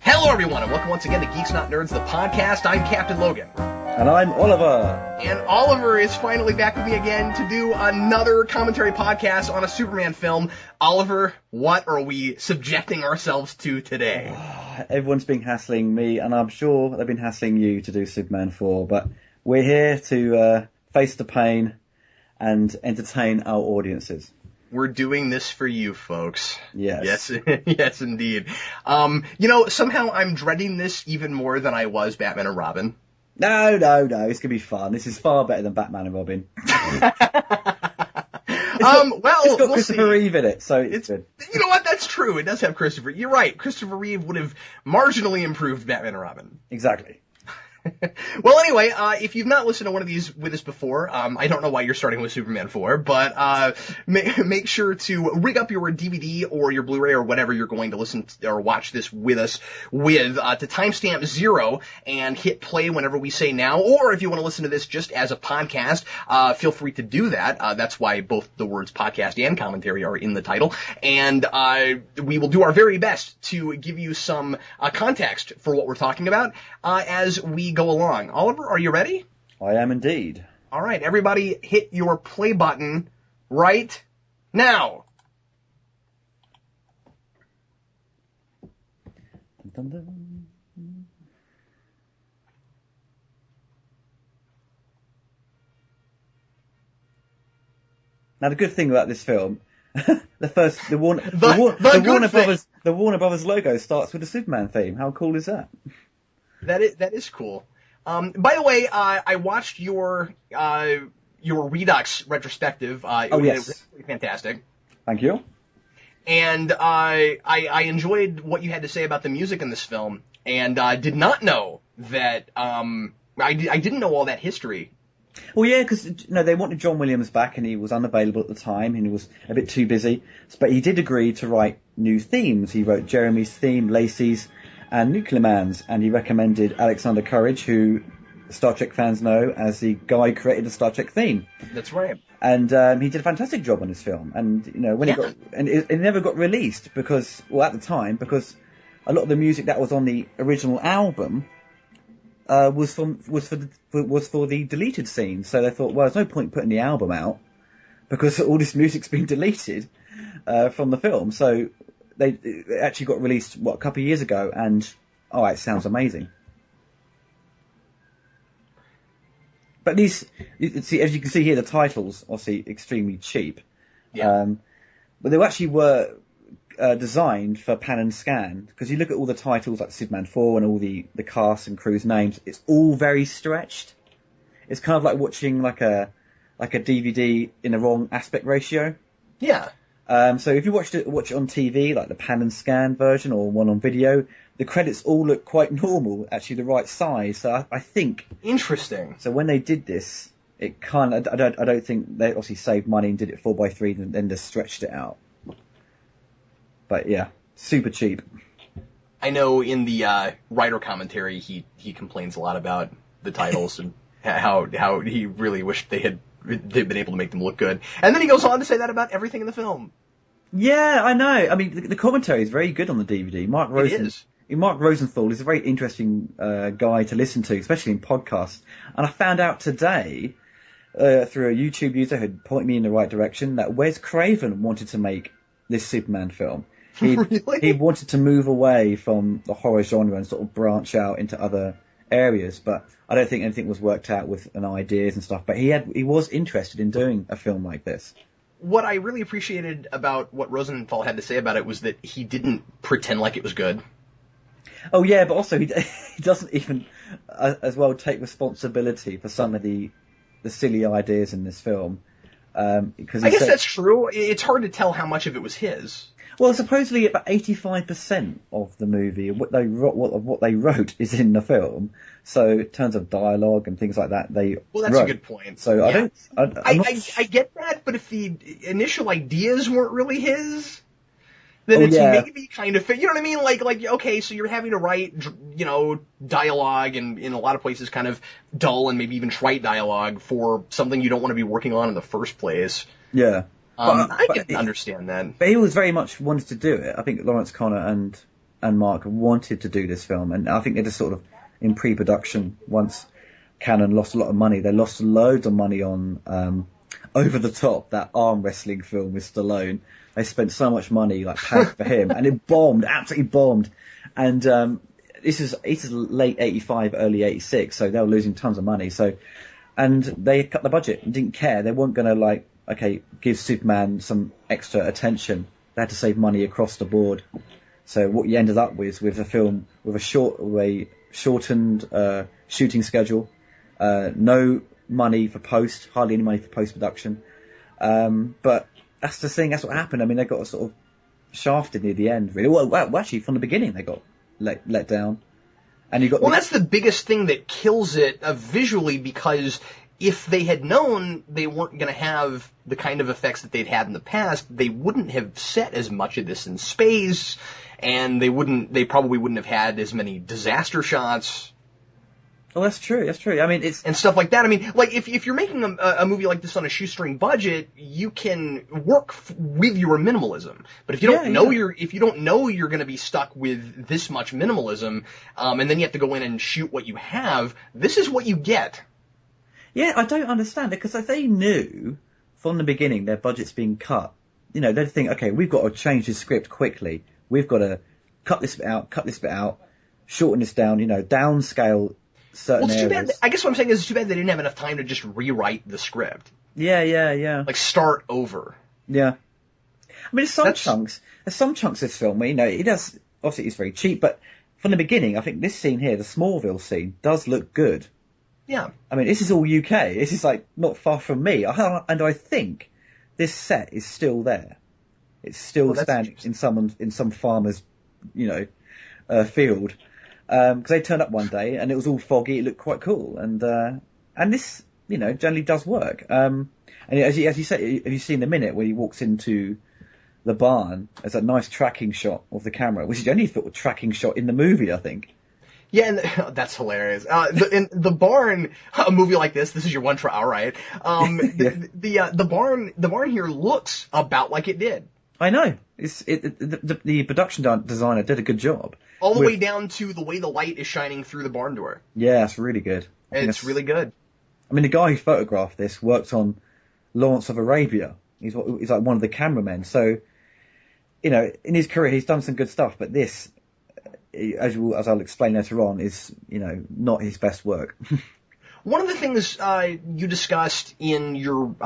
Hello, everyone, and welcome once again to Geeks Not Nerds, the podcast. I'm Captain Logan. And I'm Oliver. And Oliver is finally back with me again to do another commentary podcast on a Superman film. Oliver, what are we subjecting ourselves to today? Everyone's been hassling me, and I'm sure they've been hassling you to do Superman 4, but we're here to face the pain and entertain our audiences. We're doing this for you, folks. Yes. Yes, indeed. Somehow I'm dreading this even more than I was Batman and Robin. No, it's going to be fun. This is far better than Batman and Robin. It's got Christopher Reeve in it, so it's good. You know what? That's true. It does have Christopher. You're right. Christopher Reeve would have marginally improved Batman and Robin. Exactly. Well, anyway, if you've not listened to one of these with us before, I don't know why you're starting with Superman 4, but make sure to rig up your DVD or your Blu-ray or whatever you're going to listen to or watch this with us with to timestamp 0 and hit play whenever we say now. Or if you want to listen to this just as a podcast, feel free to do that. That's why both the words podcast and commentary are in the title. And we will do our very best to give you some context for what we're talking about as we go along. Oliver, are you ready? I am indeed. All right, everybody hit your play button right now. Dun, dun, dun. Now the good thing about this film, the Warner Brothers logo starts with the Superman theme. How cool is that? That is cool. By the way, I watched your Redux retrospective. Yes. It was really fantastic. Thank you. And I enjoyed what you had to say about the music in this film, and did not know that. I didn't know all that history. Well, yeah, because they wanted John Williams back, and he was unavailable at the time, and he was a bit too busy. But he did agree to write new themes. He wrote Jeremy's theme, Lacey's, and Nuclear Man's, and he recommended Alexander Courage, who Star Trek fans know as the guy who created the Star Trek theme. That's right. And he did a fantastic job on this film. And it never got released because, well, at the time, because a lot of the music that was on the original album was for the deleted scenes. So they thought, well, there's no point putting the album out because all this music's been deleted from the film. So it actually got released, a couple of years ago, and, it sounds amazing. But these, as you can see here, the titles, obviously, extremely cheap. Yeah. But they actually were designed for pan and scan, because you look at all the titles, like Superman 4 and all the cast and crew's names, it's all very stretched. It's kind of like watching like a DVD in the wrong aspect ratio. Yeah. So if you watch it on TV, like the pan and scan version or one on video, the credits all look quite normal, actually the right size. So I think... Interesting. So when they did this, it kind of... I don't think they obviously saved money and did it 4:3 and then just stretched it out. But yeah, super cheap. I know in the writer commentary, he complains a lot about the titles and how he really wished they'd been able to make them look good. And then he goes on to say that about everything in the film. Yeah, I know. I mean, the commentary is very good on the DVD. Mark Rosenthal is a very interesting guy to listen to, especially in podcasts. And I found out today, through a YouTube user who pointed me in the right direction, that Wes Craven wanted to make this Superman film. Really? He wanted to move away from the horror genre and sort of branch out into other areas, but I don't think anything was worked out with ideas and stuff. But he was interested in doing a film like this. What I really appreciated about what Rosenthal had to say about it was that he didn't pretend like it was good. Oh yeah, but also he doesn't even as well take responsibility for some of the silly ideas in this film. Because I guess that's true. It's hard to tell how much of it was his. Well, supposedly about 85% of the movie, what they wrote is in the film. So in terms of dialogue and things like that, they Well, that's wrote. a good point. So yeah. I get that, but if the initial ideas weren't really his, then it's maybe kind of, you know what I mean? Like, okay, so you're having to write, dialogue and in a lot of places kind of dull and maybe even trite dialogue for something you don't want to be working on in the first place. Yeah. I can understand that. But he was very much wanted to do it. I think Lawrence Connor and and Mark wanted to do this film, and I think they're just sort of in pre-production. Once Cannon lost a lot of money, they lost loads of money on Over the Top, that arm wrestling film with Stallone. They spent so much money like paying for him, and it bombed, absolutely bombed. And this is late '85, early '86, so they were losing tons of money. So, and they cut the budget and didn't care. They weren't going to give Superman some extra attention. They had to save money across the board. So what you ended up with a film with a shortened shooting schedule, no money for hardly any money for post-production. But that's the thing, that's what happened. I mean, they got sort of shafted near the end, really. Well, actually, from the beginning, they got let down. And that's the biggest thing that kills it visually, because if they had known they weren't going to have the kind of effects that they'd had in the past, they wouldn't have set as much of this in space, and they probably wouldn't have had as many disaster shots. Well, that's true. I mean, and stuff like that. I mean, like if you're making a movie like this on a shoestring budget, you can work with your minimalism. But if you don't know you're going to be stuck with this much minimalism, and then you have to go in and shoot what you have, this is what you get. Yeah, I don't understand it, because if they knew from the beginning their budget's being cut, they'd think, okay, we've got to change this script quickly. We've got to cut this bit out, shorten this down, downscale certain areas. Too bad. I guess what I'm saying is it's too bad they didn't have enough time to just rewrite the script. Yeah. Like start over. Yeah. I mean, there's some chunks of this film where, it does, obviously it's very cheap, but from the beginning, I think this scene here, the Smallville scene, does look good. Yeah. I mean, this is all UK. This is like not far from me. And I think this set is still there. It's still standing in some farmer's, field. Because they turned up one day and it was all foggy. It looked quite cool. And this, generally does work. And as you say, have you seen the minute where he walks into the barn? There's that nice tracking shot of the camera, which is the only tracking shot in the movie, I think. Yeah, and that's hilarious. In the barn, a movie like this is your one for hour, right? The barn here looks about like it did. I know. The production designer did a good job. All the way down to the way the light is shining through the barn door. Yeah, it's really good. It's really good. I mean, the guy who photographed this worked on Lawrence of Arabia. He's like one of the cameramen. So, in his career, he's done some good stuff, but this, as I'll explain later on, is, not his best work. One of the things you discussed in your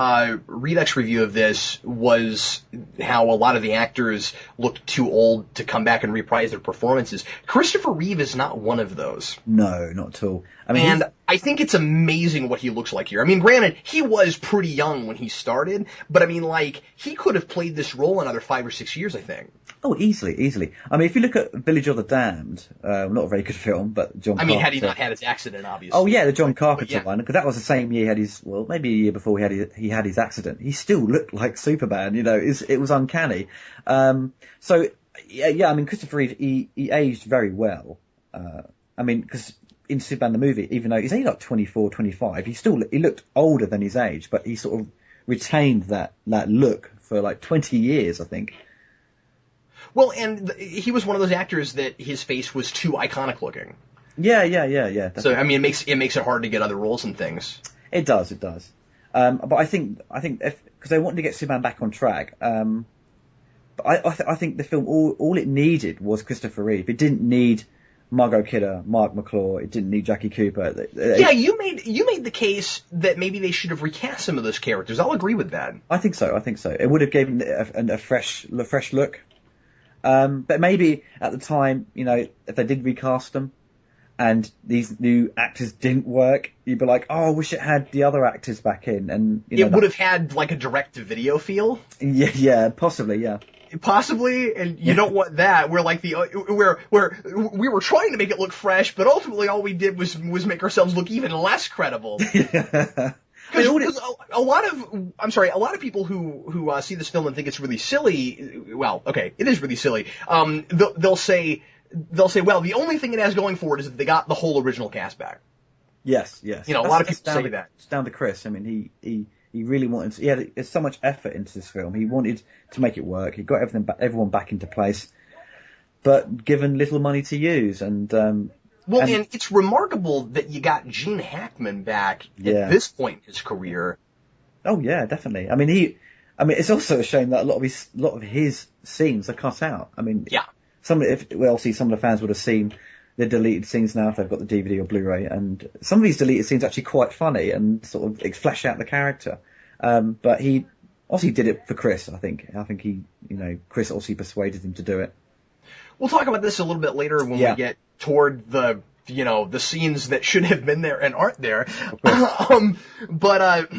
Redux review of this was how a lot of the actors looked too old to come back and reprise their performances. Christopher Reeve is not one of those. No, not at all. I mean, I think it's amazing what he looks like here. I mean, granted, he was pretty young when he started, but I mean, he could have played this role another 5 or 6 years, I think. Oh, easily. I mean, if you look at Village of the Damned, not a very good film, but John Carpenter. I mean, had he not had his accident, obviously. Oh, yeah, the John Carpenter one, because that was the same year he had his, maybe a year before he had his accident. He still looked like Superman, it was uncanny. So, I mean, Christopher Reeve, he aged very well. I mean, because in Superman the movie, even though he's only like 24, 25, he looked older than his age, but he sort of retained that look for like 20 years, I think. Well, and he was one of those actors that his face was too iconic looking. Yeah. Definitely. So, I mean, it makes it hard to get other roles and things. It does. But I think because they wanted to get Superman back on track. But I think the film, all it needed was Christopher Reeve. It didn't need Margot Kidder, Mark McClure. It didn't need Jackie Cooper. Yeah, you made the case that maybe they should have recast some of those characters. I'll agree with that. I think so. It would have given a fresh look. But maybe at the time, if they did recast them and these new actors didn't work, you'd be like, oh, I wish it had the other actors back in. And it would have had like a direct-to-video feel. Yeah, possibly, yeah. Possibly, and you don't want that. We're like where we were trying to make it look fresh, but ultimately all we did was make ourselves look even less credible. Yeah. Because a lot of people who see this film and think it's really silly. Well, okay, it is really silly. They'll say, well, the only thing it has going for it is that they got the whole original cast back. Yes. A lot of people say that. It's down to Chris. I mean, he really wanted to. He had so much effort into this film. He wanted to make it work. He got everyone back into place. but given little money to use. And and it's remarkable that you got Gene Hackman back at this point in his career. Oh yeah, definitely. I mean, it's also a shame that a lot of his scenes are cut out. I mean, obviously some of the fans would have seen the deleted scenes now if they've got the DVD or Blu-ray, and some of these deleted scenes are actually quite funny and sort of flesh out the character. But he obviously did it for Chris, I think. I think Chris also persuaded him to do it. We'll talk about this a little bit later when we get toward the scenes that should have been there and aren't there. But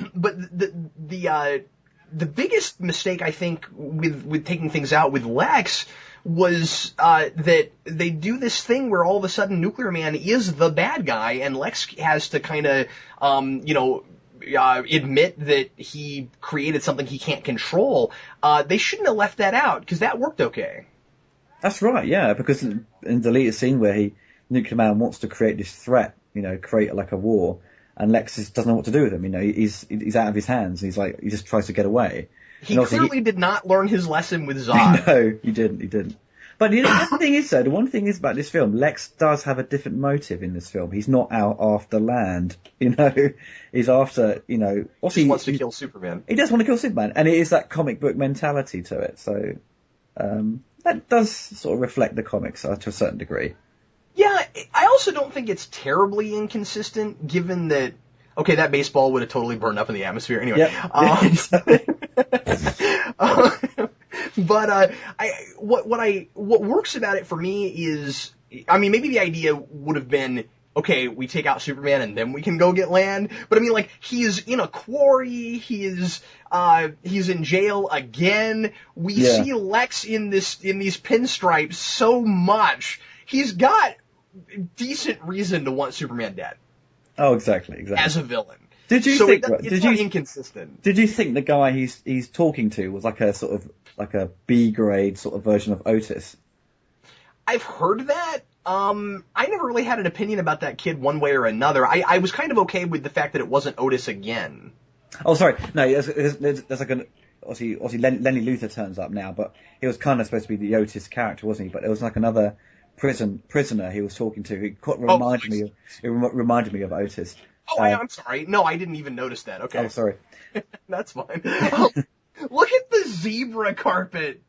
the biggest mistake, I think, with taking things out with Lex was that they do this thing where all of a sudden Nuclear Man is the bad guy, and Lex has to kind of, admit that he created something he can't control. They shouldn't have left that out, because that worked okay. That's right, yeah, because in the deleted scene where Nuclear Man wants to create this threat, create like a war, and Lex doesn't know what to do with him. He's out of his hands. He's like, he just tries to get away. He clearly did not learn his lesson with Zod. No, he didn't. But the other thing is, though, the one thing is about this film, Lex does have a different motive in this film. He's not out after land, He's after, He wants to kill Superman. He does want to kill Superman, and it is that comic book mentality to it. So that does sort of reflect the comics to a certain degree. Yeah, I also don't think it's terribly inconsistent, given that, okay, that baseball would have totally burned up in the atmosphere anyway. Yep. But what works about it for me is, I mean, maybe the idea would have been, okay, we take out Superman and then we can go get land. But I mean, like, he is in a quarry. He's in jail again. We see Lex in these pinstripes so much. He's got decent reason to want Superman dead. Oh, exactly. As a villain. Did you think? It's not inconsistent. Did you think the guy he's talking to was like a sort of like a B grade sort of version of Otis? I've heard that. I never really had an opinion about that kid one way or another. I was kind of okay with the fact that it wasn't Otis again. Oh, sorry. No, there's like an obviously Lenny Luthor turns up now, but he was kind of supposed to be the Otis character, wasn't he? But there was like another prisoner he was talking to who reminded me of Otis. Oh, I'm sorry. No, I didn't even notice that. Okay. Oh, sorry. That's fine. Look at the zebra carpet.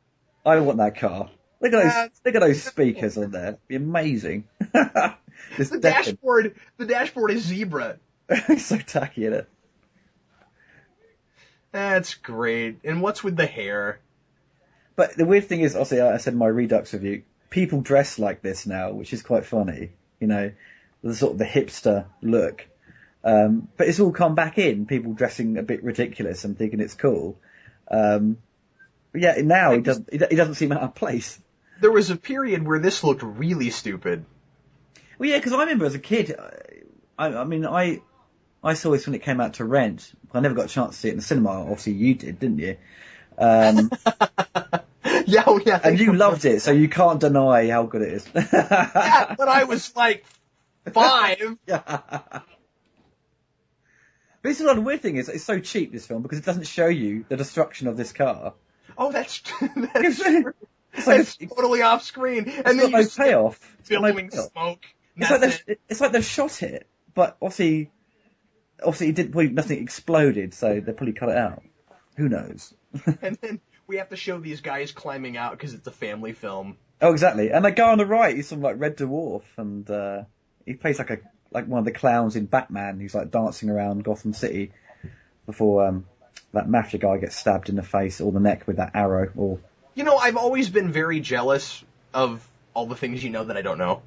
I want that car. Look at those speakers on there. It'd be amazing. The dashboard is zebra. It's so tacky, isn't it? That's great. And what's with the hair? But the weird thing is, obviously, I said in my Redux review, people dress like this now, which is quite funny. The sort of the hipster look. But it's all come back in, people dressing a bit ridiculous and thinking it's cool. But yeah, now he doesn't seem out of place. There was a period where this looked really stupid. Well, yeah, because I remember as a kid, I saw this when it came out to rent. I never got a chance to see it in the cinema. Obviously, you did, didn't you? Yeah. And you loved it, so you can't deny how good it is. Yeah, but I was like 5. Yeah. But this is the weird thing is, it's so cheap, this film, because it doesn't show you the destruction of this car. Oh, that's true. It's totally off screen. And then no payoff. Billowing smoke. It's like they've shot it, but obviously nothing exploded, so they probably cut it out. Who knows? And then we have to show these guys climbing out because it's a family film. Oh, exactly. And the guy on the right, he's some like Red Dwarf, and he plays like one of the clowns in Batman who's like dancing around Gotham City before that mafia guy gets stabbed in the face or the neck with that arrow. Or I've always been very jealous of all the things that I don't know.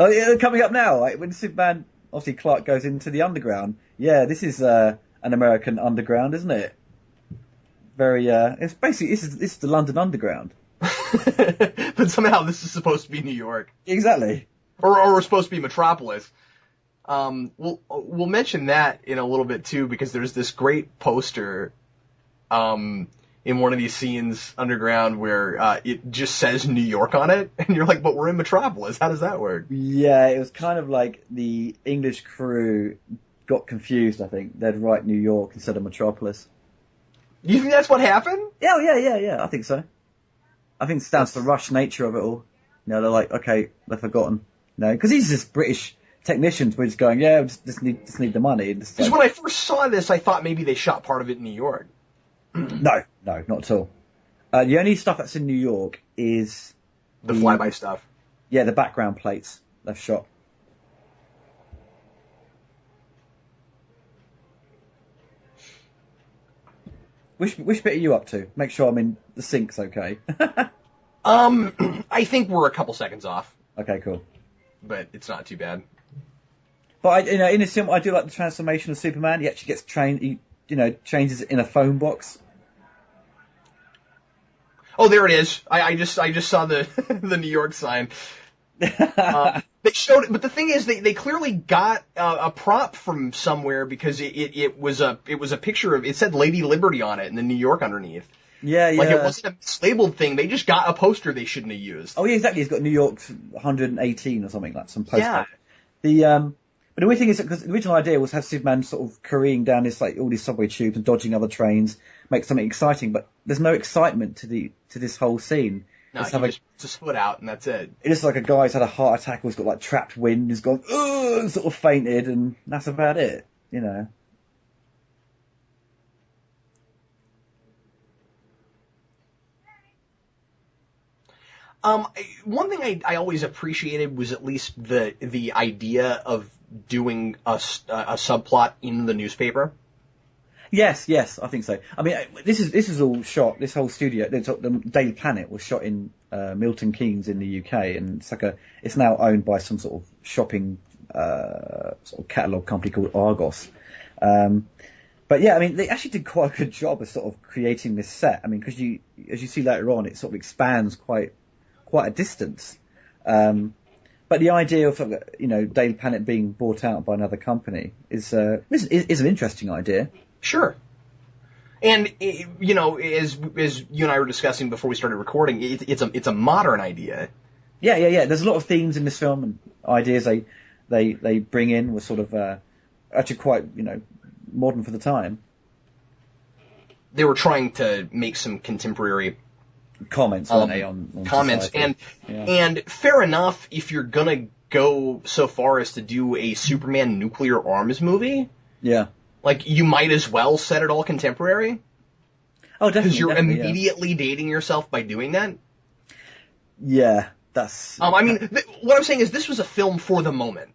Oh, yeah, coming up now, like, when Superman, obviously Clark goes into the underground. Yeah, this is an American underground, isn't it? Very, it's basically, this is the London Underground. But somehow this is supposed to be New York. Exactly. Or we're supposed to be Metropolis. We'll mention that in a little bit too, because there's this great poster, in one of these scenes underground where it just says New York on it, and you're like, but we're in Metropolis. How does that work? Yeah, it was kind of like the English crew got confused, I think. They'd write New York instead of Metropolis. You think that's what happened? Yeah, I think so. I think it's down to the rush nature of it all. You know, they're like, okay, they're forgotten. No, because he's just British technicians. We're just going, yeah, we just need the money. Because when I first saw this, I thought maybe they shot part of it in New York. No, not at all. The only stuff that's in New York is the flyby stuff. Yeah, the background plates they've shot. Which bit are you up to? Make sure I'm in the sync's okay. I think we're a couple seconds off. Okay, cool. But it's not too bad. But in this film, I do like the transformation of Superman. He actually gets trained. He, changes in a phone box. Oh, there it is. I just saw the the New York sign. They showed it, but the thing is, they clearly got a prop from somewhere because it was a picture of, it said Lady Liberty on it and then New York underneath. Yeah. Like it wasn't a mislabeled thing. They just got a poster they shouldn't have used. Oh yeah, exactly. He's got New York 118 or something, like some poster. Yeah. But the weird thing is that because the original idea was have Superman sort of careening down all these subway tubes and dodging other trains, make something exciting. But there's no excitement to this whole scene. No, he just puts his foot out and that's it. It's like a guy who's had a heart attack, who's got like trapped wind, who's gone, ugh, sort of fainted, and that's about it, One thing I always appreciated was at least the idea of doing a subplot in the newspaper. Yes, I think so. I mean, this is all shot. This whole studio, the Daily Planet, was shot in Milton Keynes in the UK, and it's now owned by some sort of shopping sort of catalogue company called Argos. But yeah, I mean, they actually did quite a good job of sort of creating this set. I mean, because as you see later on, it sort of expands quite a distance. But the idea of Daily Planet being bought out by another company is an interesting idea. Sure. And as you and I were discussing before we started recording, it's a modern idea. Yeah. There's a lot of themes in this film and ideas they bring in were sort of actually quite modern for the time. They were trying to make some contemporary comments, weren't they, on comments, society. And fair enough if you're gonna go so far as to do a Superman nuclear arms movie. Yeah. Like, you might as well set it all contemporary. Oh, definitely. Because you're immediately dating yourself by doing that. Yeah, that's... I mean, what I'm saying is this was a film for the moment.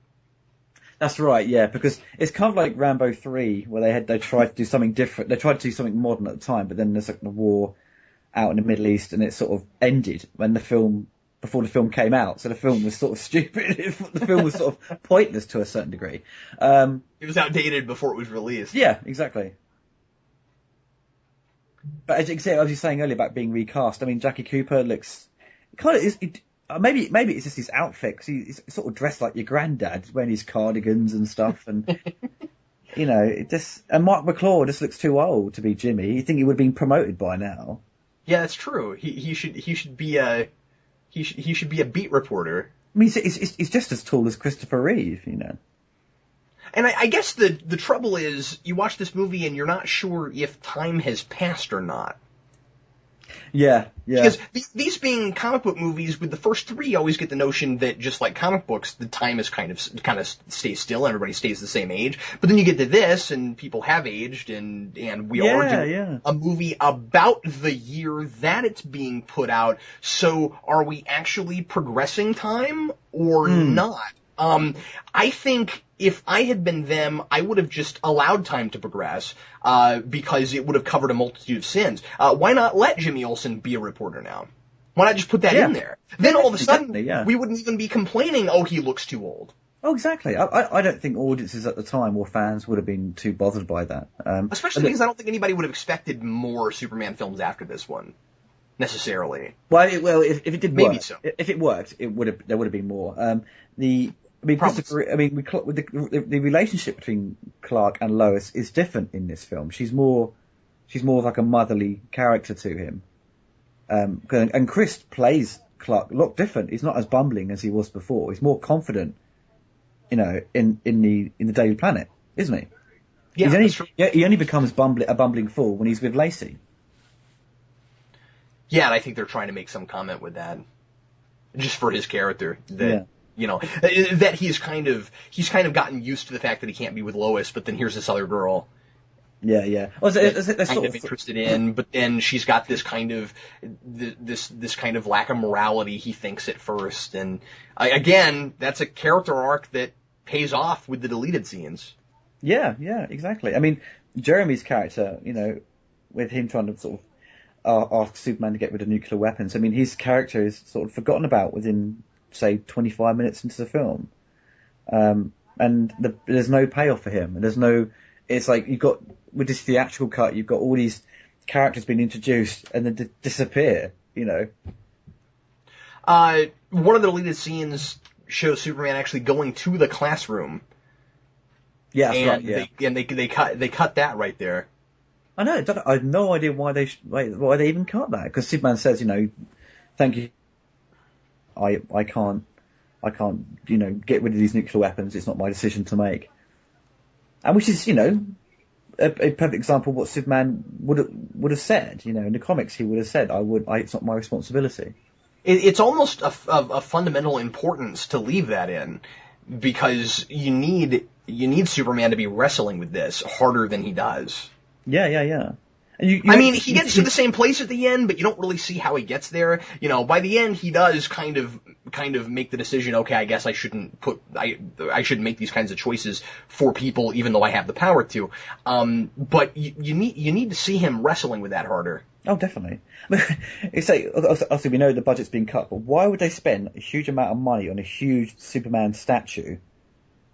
That's right, yeah, because it's kind of like Rambo 3, where they tried to do something different. They tried to do something modern at the time, but then there's like the war out in the Middle East, and it sort of ended before the film came out, so the film was sort of stupid. The film was sort of pointless to a certain degree. It was outdated before it was released. Yeah, exactly. But as you were saying earlier about being recast, I mean, Jackie Cooper looks kind of maybe it's just his outfit, 'cause he's sort of dressed like your granddad, wearing his cardigans and stuff, and and Mark McClure just looks too old to be Jimmy. You think he would have been promoted by now? Yeah, that's true. He should be a beat reporter. I mean, he's just as tall as Christopher Reeve, And I guess the trouble is, you watch this movie and you're not sure if time has passed or not. Yeah. Because these being comic book movies, with the first three, you always get the notion that just like comic books, the time is kind of stays still, and everybody stays the same age. But then you get to this, and people have aged, and we are doing a movie about the year that it's being put out. So are we actually progressing time or not? I think if I had been them, I would have just allowed time to progress, because it would have covered a multitude of sins. Why not let Jimmy Olsen be a reporter now? Why not just put that in there? Then all of a sudden, we wouldn't even be complaining, oh, he looks too old. Oh, exactly. I don't think audiences at the time or fans would have been too bothered by that. Especially because I don't think anybody would have expected more Superman films after this one, necessarily. Well, if it did work, maybe so. If it worked, there would have been more. The relationship between Clark and Lois is different in this film. She's more like a motherly character to him. And Chris plays Clark a lot different. He's not as bumbling as he was before. He's more confident, in the Daily Planet, isn't he? Yeah, he only becomes a bumbling fool when he's with Lacey. Yeah, and I think they're trying to make some comment with that, just for his character, that, Yeah. you know, that he's kind of gotten used to the fact that he can't be with Lois, but then here's this other girl Yeah. Oh, they're kind sort of interested in, but then she's got this kind of, this kind of lack of morality, he thinks at first, and again, that's a character arc that pays off with the deleted scenes. Yeah, exactly. I mean, Jeremy's character, you know, with him trying to sort of ask Superman to get rid of nuclear weapons, I mean, his character is sort of forgotten about within, say, 25 minutes into the film. And there's no payoff for him. And it's like you've got, with this theatrical cut, you've got all these characters being introduced and then disappear, you know. One of the deleted scenes shows Superman actually going to the classroom. Yeah, that's and right, yeah. they cut that right there. I know. I have no idea why they even cut that, because Superman says, you know, thank you. I can't, you know, get rid of these nuclear weapons. It's not my decision to make. And which is, you know, a perfect example of what Superman would have said. You know, in the comics, he would have said, it's not my responsibility. It's almost a fundamental importance to leave that in, because you need Superman to be wrestling with this harder than he does. Yeah. And he gets to the same place at the end, but you don't really see how he gets there. You know, by the end, he does kind of make the decision, okay, I guess I shouldn't make these kinds of choices for people, even though I have the power to. But you need to see him wrestling with that harder. Oh, definitely. It's like, obviously we know the budget's been cut, but why would they spend a huge amount of money on a huge Superman statue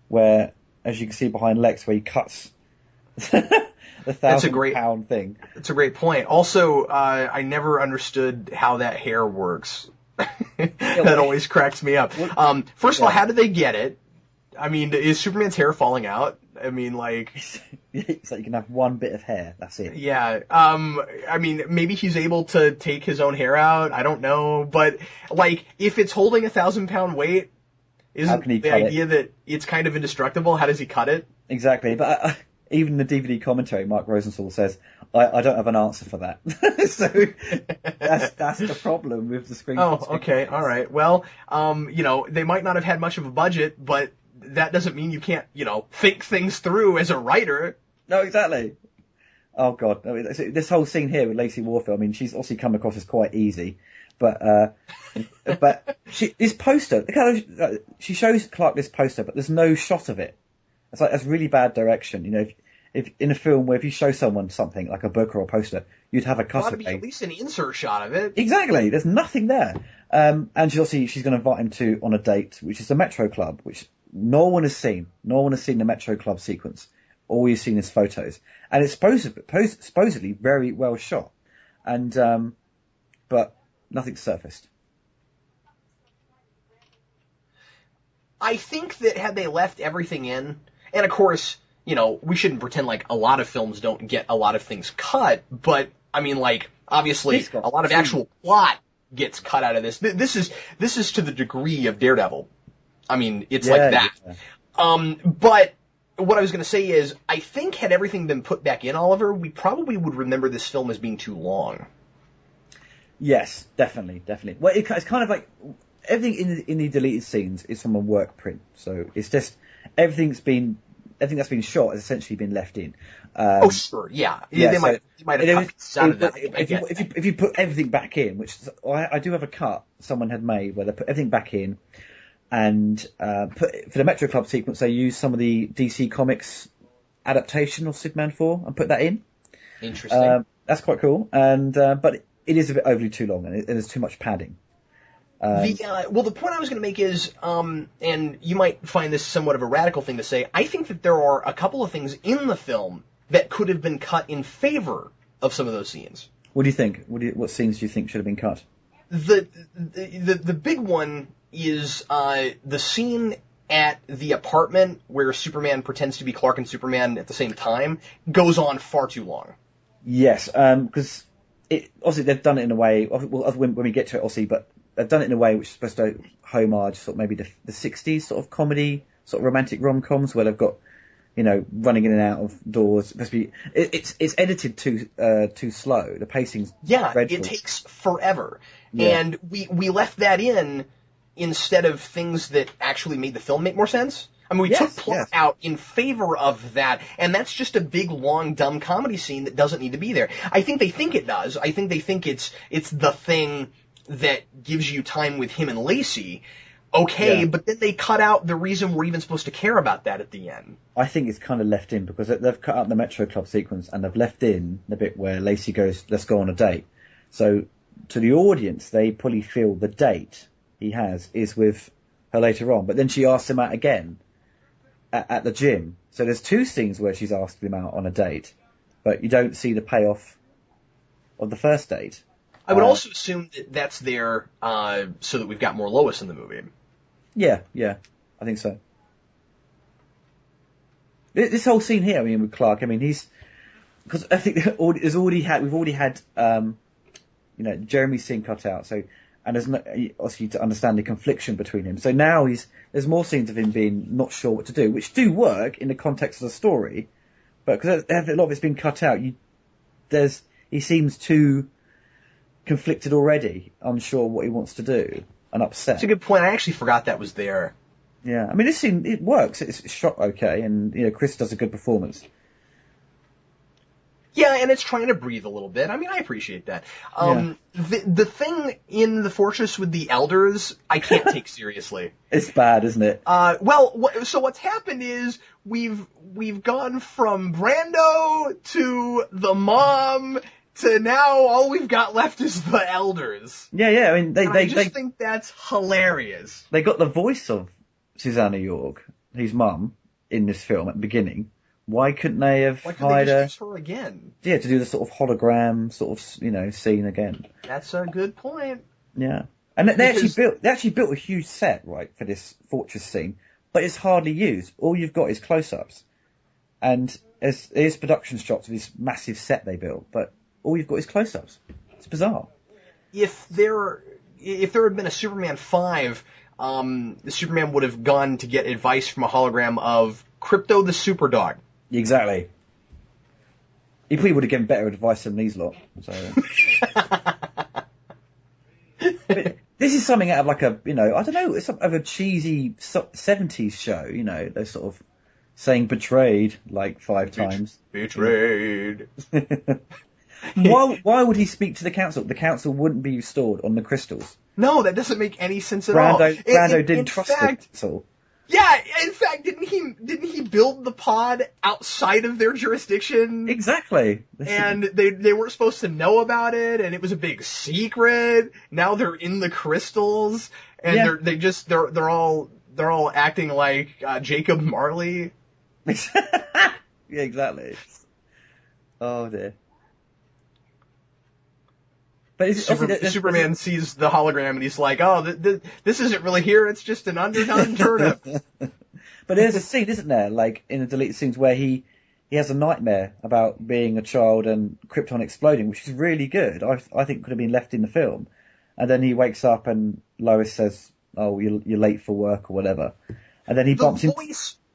where, as you can see behind Lex, where he cuts the £1,000 thing? That's a great point. Also, I never understood how that hair works. That always cracks me up. First of all, how did they get it? I mean, is Superman's hair falling out? I mean, like... It's like you can have one bit of hair, that's it. Yeah, I mean, maybe he's able to take his own hair out, I don't know, but, like, if it's holding 1,000-pound weight, isn't the idea that it's kind of indestructible? How does he cut it? Exactly, but even the DVD commentary, Mark Rosenthal says, I don't have an answer for that. So, that's the problem with the screen. Oh, okay, alright, well, you know, they might not have had much of a budget, but that doesn't mean you can't, you know, think things through as a writer. No, exactly. Oh God, I mean, this whole scene here with Lacey Warfield, I mean, she's obviously come across as quite easy, but this poster, she shows Clark this poster, but there's no shot of it. It's like, that's really bad direction. You know, if in a film where if you show someone something like a book or a poster, you'd have a cut of it. At least an insert shot of it. Exactly. There's nothing there. And she's going to invite him on a date, which is the Metro Club, which no one has seen. No one has seen the Metro Club sequence. All you've seen is photos, and it's supposedly very well shot, and but nothing's surfaced. I think that had they left everything in, and of course, you know, we shouldn't pretend like a lot of films don't get a lot of things cut, but I mean, like, obviously, a lot of actual plot gets cut out of this. This is to the degree of Daredevil. I mean, it's like that. Yeah. But what I was going to say is, I think had everything been put back in, Oliver, we probably would remember this film as being too long. Yes, definitely. Well, it's kind of like everything in the deleted scenes is from a work print, so it's just everything that's been shot has essentially been left in. Oh, sure, yeah. They might have cut some of that. If you put everything back in, which I do have a cut someone had made where they put everything back in. And for the Metro Club sequence, they used some of the DC Comics adaptation of Superman 4 and put that in. Interesting. That's quite cool. And but it is a bit overly too long, and there's too much padding. The point I was going to make is, and you might find this somewhat of a radical thing to say, I think that there are a couple of things in the film that could have been cut in favor of some of those scenes. What do you think? What scenes do you think should have been cut? The big one is the scene at the apartment where Superman pretends to be Clark and Superman at the same time goes on far too long. Yes, because obviously they've done it in a way, well, when we get to it, obviously, but they've done it in a way which is supposed to homage sort of maybe the 60s sort of comedy, sort of romantic rom-coms where they've got running in and out of doors. It's edited too slow. The pacing's dreadful. It takes forever. Yeah. And we left that in instead of things that actually made the film make more sense. I mean, we took plot out in favor of that, and that's just a big, long, dumb comedy scene that doesn't need to be there. I think they think it does. I think they think it's the thing that gives you time with him and Lacey. Okay, but then they cut out the reason we're even supposed to care about that at the end. I think it's kind of left in because they've cut out the Metro Club sequence and they've left in the bit where Lacey goes, let's go on a date. So to the audience, they probably feel the date he has is with her later on. But then she asks him out again at the gym. So there's two scenes where she's asked him out on a date, but you don't see the payoff of the first date. I would also assume that that's there so that we've got more Lois in the movie. Yeah, I think so. This whole scene here, I mean, with Clark, I mean, because I think we've already had Jeremy's scene cut out, so, and there's obviously to understand the confliction between him. So now there's more scenes of him being not sure what to do, which do work in the context of the story, but because a lot of it's been cut out, he seems too conflicted already, unsure what he wants to do, and upset. That's a good point. I actually forgot that was there. Yeah, I mean, this scene, it works. It's shot okay, and, Chris does a good performance. Yeah, and it's trying to breathe a little bit. I mean, I appreciate that. The thing in the fortress with the elders, I can't take seriously. It's bad, isn't it? So what's happened is we've gone from Brando to the mom to now all we've got left is the elders. Yeah. I mean, I think that's hilarious. They got the voice of Susanna York, his mum, in this film at the beginning. Why couldn't they have hired her? Use her again? Yeah, to do the sort of hologram sort of, scene again. That's a good point. Yeah. And they actually built a huge set, right, for this fortress scene, but it's hardly used. All you've got is close-ups. And there's production shots of this massive set they built, but all you've got is close-ups. It's bizarre. If there had been a Superman 5, the Superman would have gone to get advice from a hologram of Crypto the Superdog. Exactly. He probably would have given better advice than these lot. So. This is something out of like it's something of a cheesy 70s show, they're sort of saying betrayed like 5 times. Betrayed. Why would he speak to the council? The council wouldn't be restored on the crystals. No, that doesn't make any sense at all. Brando didn't trust the council. Yeah, in fact, didn't he build the pod outside of their jurisdiction? Exactly. And they weren't supposed to know about it, and it was a big secret. Now they're in the crystals, and they're all acting like Jacob Marley. Yeah, exactly. Oh dear. But Superman sees the hologram and he's like, "Oh, this isn't really here. It's just an underdone turnip." But there's a scene, isn't there, like in the deleted scenes where he has a nightmare about being a child and Krypton exploding, which is really good. I think could have been left in the film. And then he wakes up and Lois says, "Oh, you're late for work or whatever." And then he bumps into...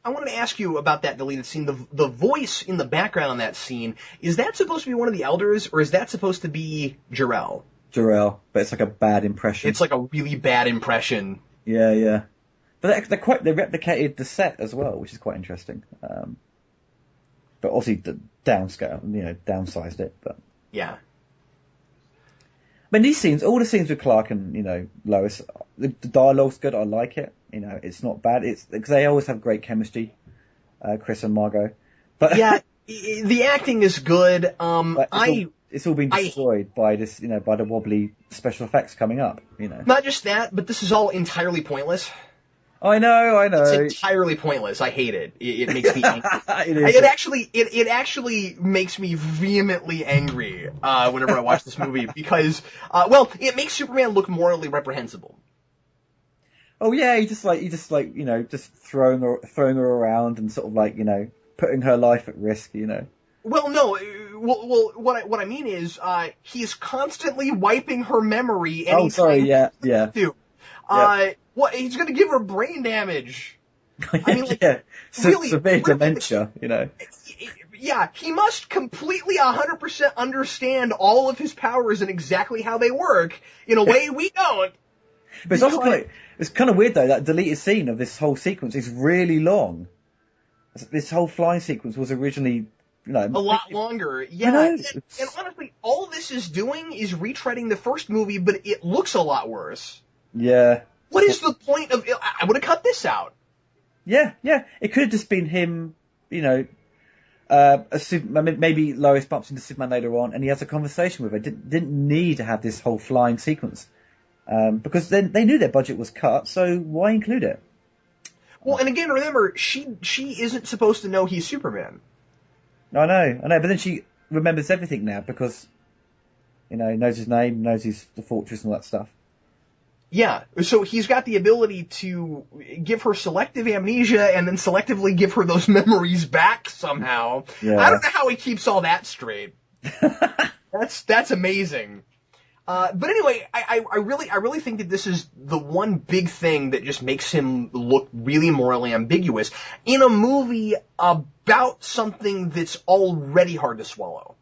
I wanted to ask you about that deleted scene. The voice in the background on that scene, is that supposed to be one of the elders, or is that supposed to be Jor-El? Jor-El, but it's like a bad impression. It's like a really bad impression. Yeah. But they replicated the set as well, which is quite interesting. But obviously downscale, downsized it. But yeah. I mean, these scenes, all the scenes with Clark and Lois, the dialogue's good. I like it. It's not bad. It's because they always have great chemistry, Chris and Margot. But yeah, the acting is good. It's all been destroyed by this, by the wobbly special effects coming up. Not just that, but this is all entirely pointless. I know. It's entirely pointless. I hate it. It makes me angry. It actually makes me vehemently angry whenever I watch this movie because, it makes Superman look morally reprehensible. Oh yeah, he just throwing her around and sort of putting her life at risk. Well, no. Well, what I mean is, he's constantly wiping her memory. Yeah. What? He's going to give her brain damage. I mean, like, yeah, really, severe dementia, you know. Yeah, he must completely 100% understand all of his powers and exactly how they work in a way we don't. But it's also it's kind of weird though, that deleted scene of this whole sequence is really long. This whole flying sequence was originally, you know, a lot longer. Yeah, and honestly, all this is doing is retreading the first movie, but it looks a lot worse. Yeah. What is the point of it? I would have cut this out. Yeah. It could have just been him, you know, maybe Lois bumps into Superman later on and he has a conversation with her. Didn't need to have this whole flying sequence. Because then they knew their budget was cut, so why include it? Well, and again, remember, she isn't supposed to know he's Superman. I know, but then she remembers everything now because, you know, knows his name, knows the fortress and all that stuff. Yeah, so he's got the ability to give her selective amnesia and then selectively give her those memories back somehow. Yeah. I don't know how he keeps all that straight. That's amazing. But anyway, I really think that this is the one big thing that just makes him look really morally ambiguous in a movie about something that's already hard to swallow.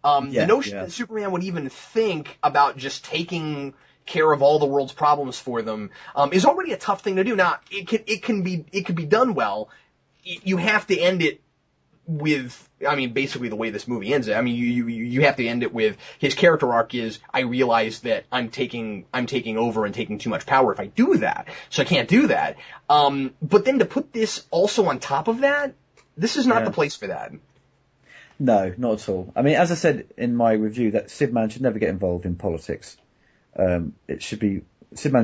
The notion that Superman would even think about just taking care of all the world's problems for them is already a tough thing to do. Now, it can be done well. You have to end it with, I mean, basically the way this movie ends it. I mean, you have to end it with his character arc is, I realize that I'm taking over and taking too much power if I do that, so I can't do that. But then to put this also on top of that, this is not the place for that. No, not at all. I mean, as I said in my review, that Superman should never get involved in politics. Superman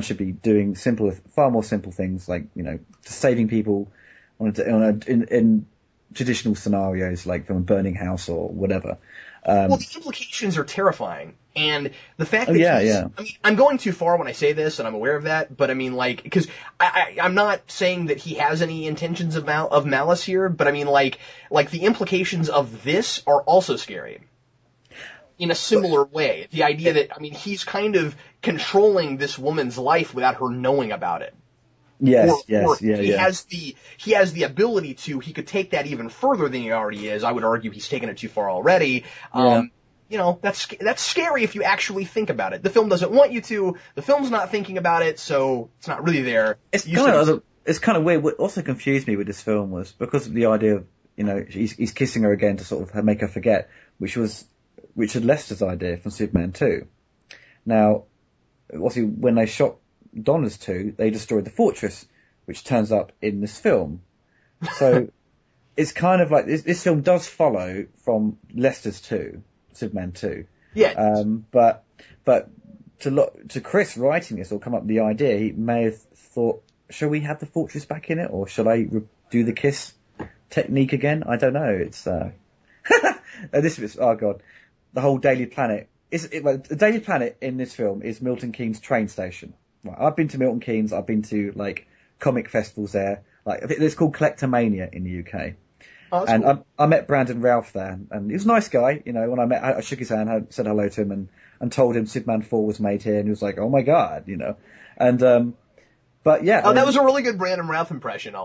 should be doing far more simple things, like, you know, saving people in traditional scenarios, like from a burning house or whatever. Well, the implications are terrifying, and the fact that I mean, I'm going too far when I say this, and I'm aware of that, but I mean, like, because I'm not saying that he has any intentions of malice here, but I mean, like the implications of this are also scary. In a similar way, the idea that, I mean, he's kind of controlling this woman's life without her knowing about it. He has the ability to. He could take that even further than he already is. I would argue he's taken it too far already. You know, that's scary if you actually think about it. The film doesn't want you to. The film's not thinking about it, so it's not really there. It's kind of weird. What also confused me with this film was because of the idea of, you know, he's kissing her again to sort of make her forget, which was Richard Lester's idea from Superman 2. Now, obviously, when they shot Donner's 2, they destroyed the fortress, which turns up in this film. So it's kind of like this film does follow from Lester's 2, Superman 2. Yeah. But to Chris writing this or come up with the idea, he may have thought, shall we have the fortress back in it, or shall I do the kiss technique again? I don't know. It's this is, oh god, the whole Daily Planet. The Daily Planet in this film is Milton Keynes train station. Right, I've been to Milton Keynes. I've been to like comic festivals there. Like it's called Collectomania in the UK. Oh, and cool. I met Brandon Routh there, and he was a nice guy. You know, when I shook his hand, said hello to him, and told him Superman 4 was made here, and he was like, "Oh my god," you know. And but yeah, that was a really good Brandon Routh impression.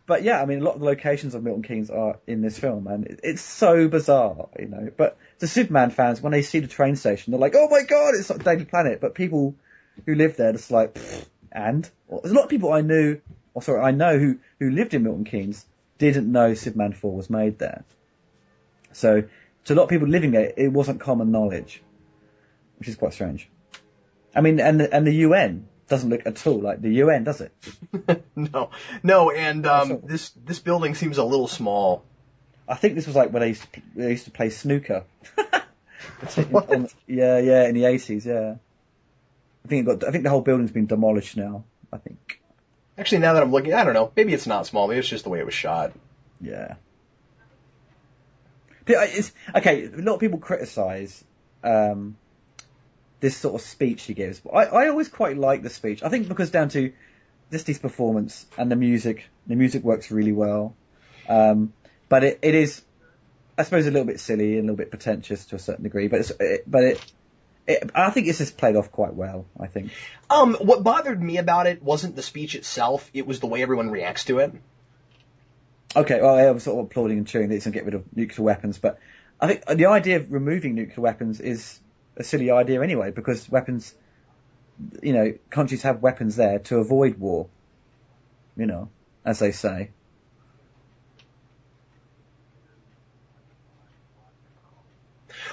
But yeah, I mean, a lot of the locations of Milton Keynes are in this film, and it's so bizarre, you know. But the Superman fans, when they see the train station, they're like, "Oh my god, it's like Daily Planet." But people who live there, just like, and there's a lot of people I know who lived in Milton Keynes didn't know Superman 4 was made there. So to a lot of people living there, it wasn't common knowledge, which is quite strange. I mean, and the UN doesn't look at all like the UN, does it? No, and this building seems a little small. I think this was like when they used to play snooker. In the 80s, yeah. I think the whole building's been demolished now, I think. Actually, now that I'm looking, I don't know. Maybe it's not small. Maybe it's just the way it was shot. Yeah. It's, okay, a lot of people criticise this sort of speech he gives. But I always quite like the speech. I think because down to Disney's performance and the music works really well. But it is, I suppose, a little bit silly and a little bit pretentious to a certain degree. But it I think this is played off quite well, I think. What bothered me about it wasn't the speech itself, it was the way everyone reacts to it. Okay, well, I was sort of applauding and cheering that it's going to get rid of nuclear weapons, but I think the idea of removing nuclear weapons is a silly idea anyway, because weapons, countries have weapons there to avoid war, as they say.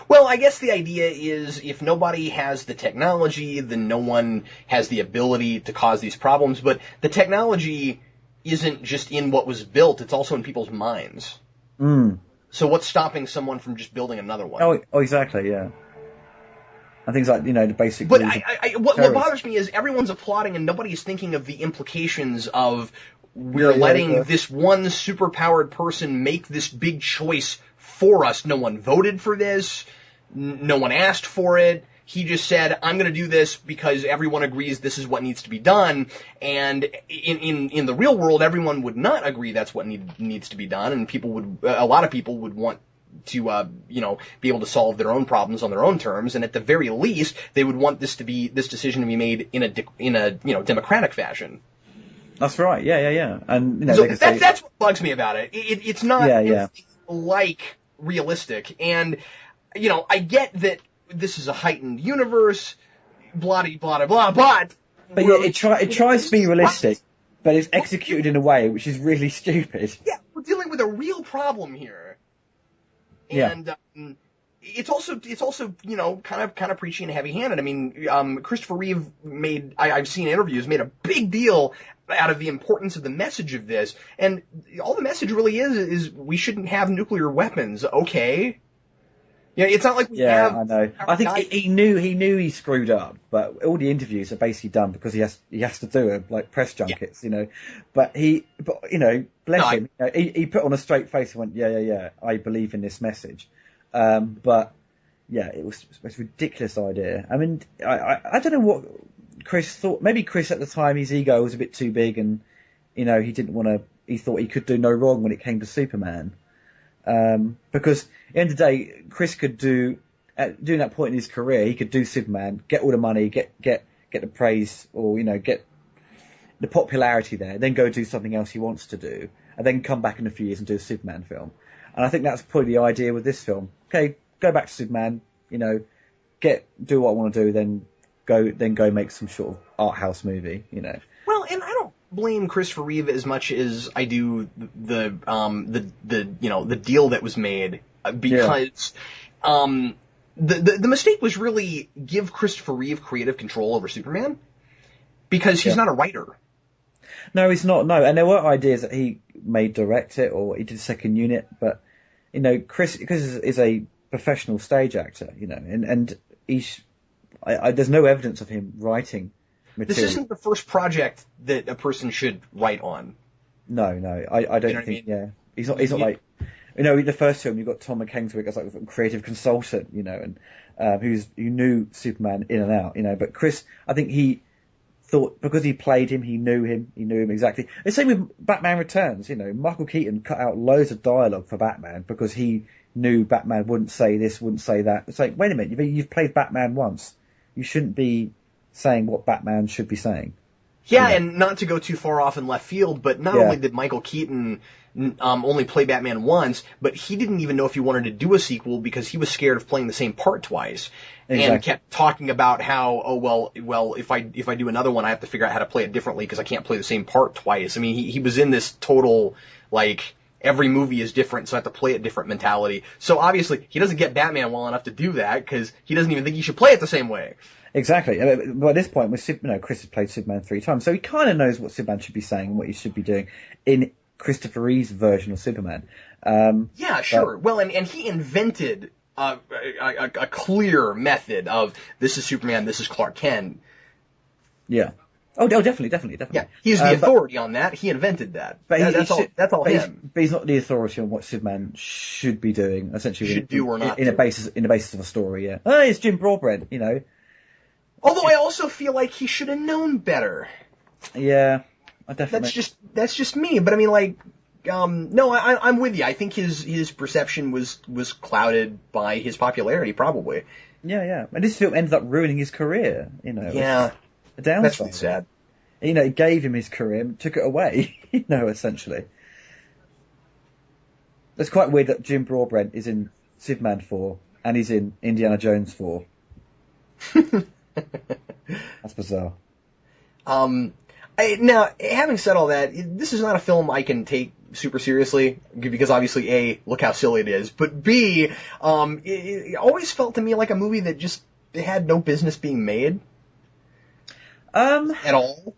Well, I guess the idea is if nobody has the technology, then no one has the ability to cause these problems. But the technology isn't just in what was built, it's also in people's minds. Mm. So what's stopping someone from just building another one? Oh, exactly, yeah. And things like, the basic... But what bothers me is everyone's applauding and nobody's thinking of the implications of we're letting this one superpowered person make this big choice for us. No one voted for this. No one asked for it. He just said, I'm going to do this because everyone agrees this is what needs to be done. And in the real world, everyone would not agree that's what needs to be done. And a lot of people would want to, be able to solve their own problems on their own terms. And at the very least, they would want this decision to be made in a democratic fashion. That's right. Yeah. And, so that's what bugs me about it. It's not anything like realistic. And, I get that this is a heightened universe, blah, blah, blah, but yeah, it tries to be realistic, but it's executed in a way which is really stupid. Yeah, we're dealing with a real problem here. And, it's also, kind of preachy and heavy-handed. I mean, Christopher Reeve I've seen interviews, made a big deal out of the importance of the message of this. And all the message really is we shouldn't have nuclear weapons, okay? Yeah, it's not like we have... Yeah, I know. I think he knew he screwed up, but all the interviews are basically done because he has to do it, like press junkets, But bless him, he put on a straight face and went, yeah, I believe in this message. But yeah, it was a ridiculous idea. I mean, I don't know what Chris thought. Maybe Chris at the time, his ego was a bit too big, and he didn't want to. He thought he could do no wrong when it came to Superman. Because at the end of the day, Chris could during that point in his career, he could do Superman, get all the money, get the praise, or get the popularity there, then go do something else he wants to do, and then come back in a few years and do a Superman film. And I think that's probably the idea with this film. Okay, go back to Superman, do what I want to do, then go make some sort of art house movie, Well, and I don't blame Christopher Reeve as much as I do the deal that was made, because the mistake was really give Christopher Reeve creative control over Superman, because he's not a writer. No, he's not. No, and there were ideas that he may direct it or he did a second unit, but Chris is a professional stage actor, and there's no evidence of him writing material. This isn't the first project that a person should write on. No, I don't think. I mean? Yeah, he's not like. In the first film, you've got Tom McKenzie as like a creative consultant, and who knew Superman in and out, But Chris, I think he thought because he played him, he knew him exactly. The same with Batman Returns, Michael Keaton cut out loads of dialogue for Batman because he knew Batman wouldn't say this, wouldn't say that. It's like, wait a minute, you've played Batman once. You shouldn't be saying what Batman should be saying. Yeah, and not to go too far off in left field, but not only did Michael Keaton only play Batman once, but he didn't even know if he wanted to do a sequel because he was scared of playing the same part twice. Exactly. And kept talking about how, well, if I do another one, I have to figure out how to play it differently because I can't play the same part twice. I mean, he was in this total, every movie is different, so I have to play it different mentality. So obviously, he doesn't get Batman well enough to do that because he doesn't even think he should play it the same way. Exactly. By this point, Chris has played Superman 3 times, so he kind of knows what Superman should be saying and what he should be doing in Christopher Reeve's version of Superman. Yeah, sure. Well, and he invented a clear method of this is Superman, this is Clark Kent. Yeah. Oh, definitely. Yeah, he's the authority on that. He invented that. But that's all him. But he's not the authority on what Superman should be doing. Essentially, should do or not in the basis of a story. Yeah. Oh, it's Jim Broadbent. Although I also feel like he should have known better. Yeah, I definitely. That's just me. But I mean, no, I'm with you. I think his perception was clouded by his popularity, probably. Yeah, yeah. And this film ended up ruining his career, you know. Yeah. A downside. That's really sad. You know, it gave him his career and took it away, you know, essentially. It's quite weird that Jim Broadbent is in Superman 4 and he's in Indiana Jones 4. That's bizarre. Now, having said all that, this is not a film I can take super seriously, because obviously, A, look how silly it is, but B, it always felt to me like a movie that just had no business being made. At all.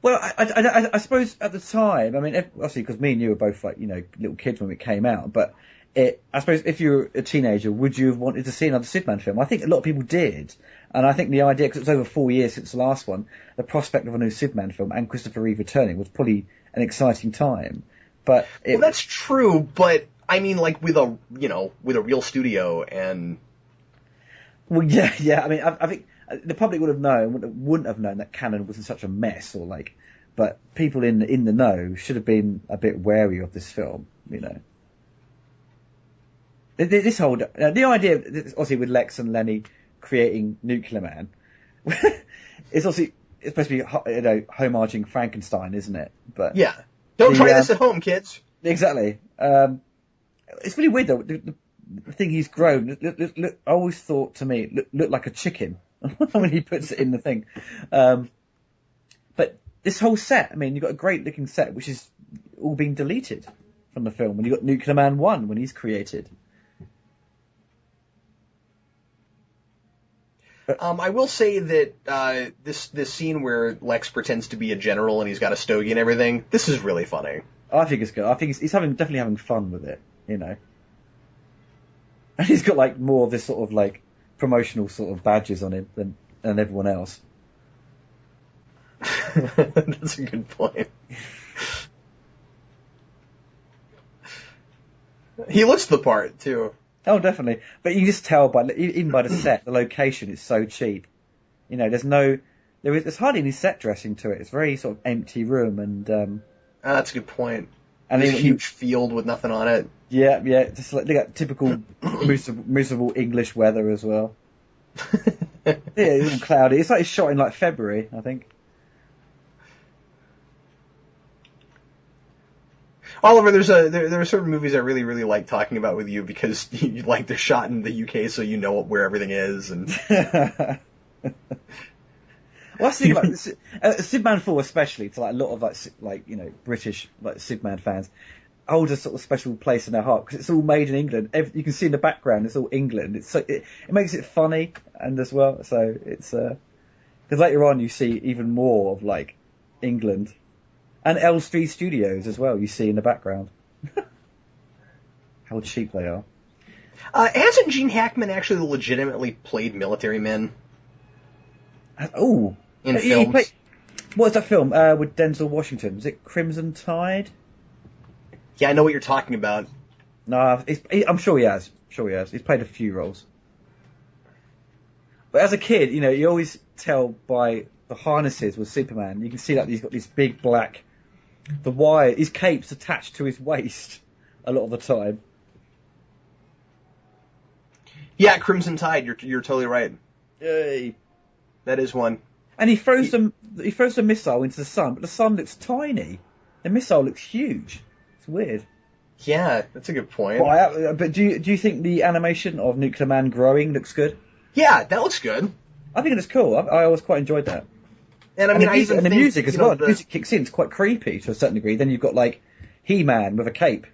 Well, I suppose at the time, I mean, obviously, because me and you were both like, you know, little kids when it came out, but I suppose if you were a teenager, would you have wanted to see another Superman film? I think a lot of people did. And I think the idea, because it was over 4 years since the last one, the prospect of a new Superman film and Christopher Reeve returning was probably an exciting time. But well, that's true, but I mean, like with a real studio and. Well, yeah. I mean, I think the public wouldn't have known that Canon was in such a mess, or like, but people in the know should have been a bit wary of this film, you know. This whole the idea, obviously, with Lex and Lenny creating Nuclear Man, it's obviously it's supposed to be, you know, homaging Frankenstein, isn't it? But yeah, don't try this at home, kids. Exactly. It's really weird though. The thing he's grown, I always thought to me, looked like a chicken when he puts it in the thing. But this whole set, I mean, you've got a great looking set, which is all been deleted from the film. When you've got Nuclear Man 1 when he's created. I will say that this scene where Lex pretends to be a general and he's got a stogie and everything, this is really funny. I think it's good. I think he's definitely having fun with it, you know. And he's got like more of this sort of like promotional sort of badges on him than everyone else. That's a good point. He looks the part too. Oh, definitely. But you can just tell even by the set, the location is so cheap. You know, there's hardly any set dressing to it. It's a very sort of empty room, and that's a good point. And there's a huge field with nothing on it. Yeah, just like typical miserable English weather as well. Yeah, it's all cloudy. It's like it's shot in like February, I think. Oliver, there are certain movies I really, really like talking about with you because they're shot in the UK, so you know where everything is. And well, I think about Superman 4 especially, to like a lot of like you know British like Superman fans, hold a sort of special place in their heart because it's all made in England. You can see in the background it's all England. It's so it makes it funny and as well. So it's because later on you see even more of like England. And Elstree Studios as well, you see in the background. How cheap they are. Hasn't Gene Hackman actually legitimately played military men? Oh. In films? What was that film with Denzel Washington? Was it Crimson Tide? Yeah, I know what you're talking about. No, I'm sure he has. He's played a few roles. But as a kid, you know, you always tell by the harnesses with Superman, you can see that he's got this big black... The wire, his cape's attached to his waist a lot of the time. Yeah, Crimson Tide. You're totally right. Yay! That is one. And he throws a missile into the sun, but the sun looks tiny. The missile looks huge. It's weird. Yeah, that's a good point. But do you think the animation of Nuclear Man growing looks good? Yeah, that looks good. I think it is cool. I always quite enjoyed that. And I mean, the music as well. The music kicks in. It's quite creepy to a certain degree. Then you've got like He-Man with a cape.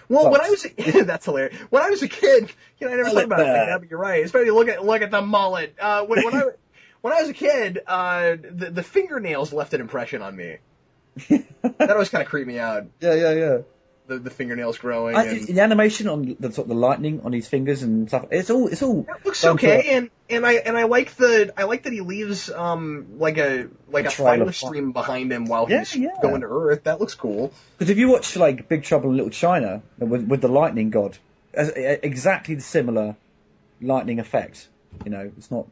Well, when I was that's hilarious. When I was a kid, you know, I never thought about it like that, but you're right. Especially look at the mullet. When I was a kid, the fingernails left an impression on me. That always kind of creeped me out. Yeah. The fingernails growing. The animation on the sort of the lightning on his fingers and stuff. It's all. It looks okay, and I like that he leaves like a fire stream behind him while he's going to Earth. That looks cool. Because if you watch like Big Trouble in Little China with the lightning god, exactly the similar lightning effect. You know, it's not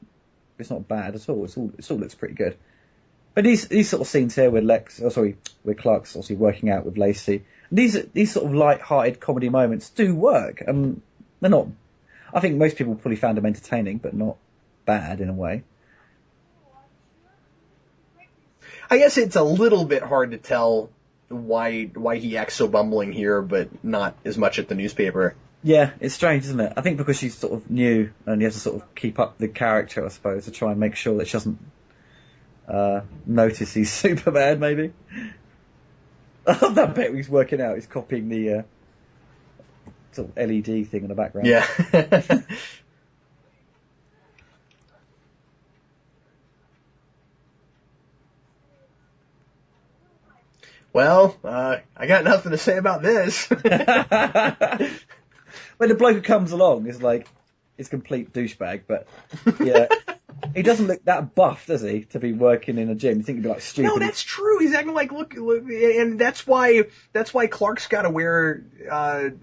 bad at all. It all looks pretty good. But these sort of scenes here with with Clark's obviously working out with Lacey. These sort of light-hearted comedy moments do work, and they're not. I think most people probably found him entertaining, but not bad in a way. I guess it's a little bit hard to tell why he acts so bumbling here, but not as much at the newspaper. Yeah, it's strange, isn't it? I think because she's sort of new and you have to sort of keep up the character, I suppose, to try and make sure that she doesn't notice he's Superman, maybe. I love that bit where he's working out. He's copying the sort of LED thing in the background. Yeah. Well, I got nothing to say about this. When the bloke who comes along is like, he's a complete douchebag, but yeah. He doesn't look that buff, does he, to be working in a gym? You think he'd be like stupid. No, that's true. He's acting like, look, and that's why Clark's got to wear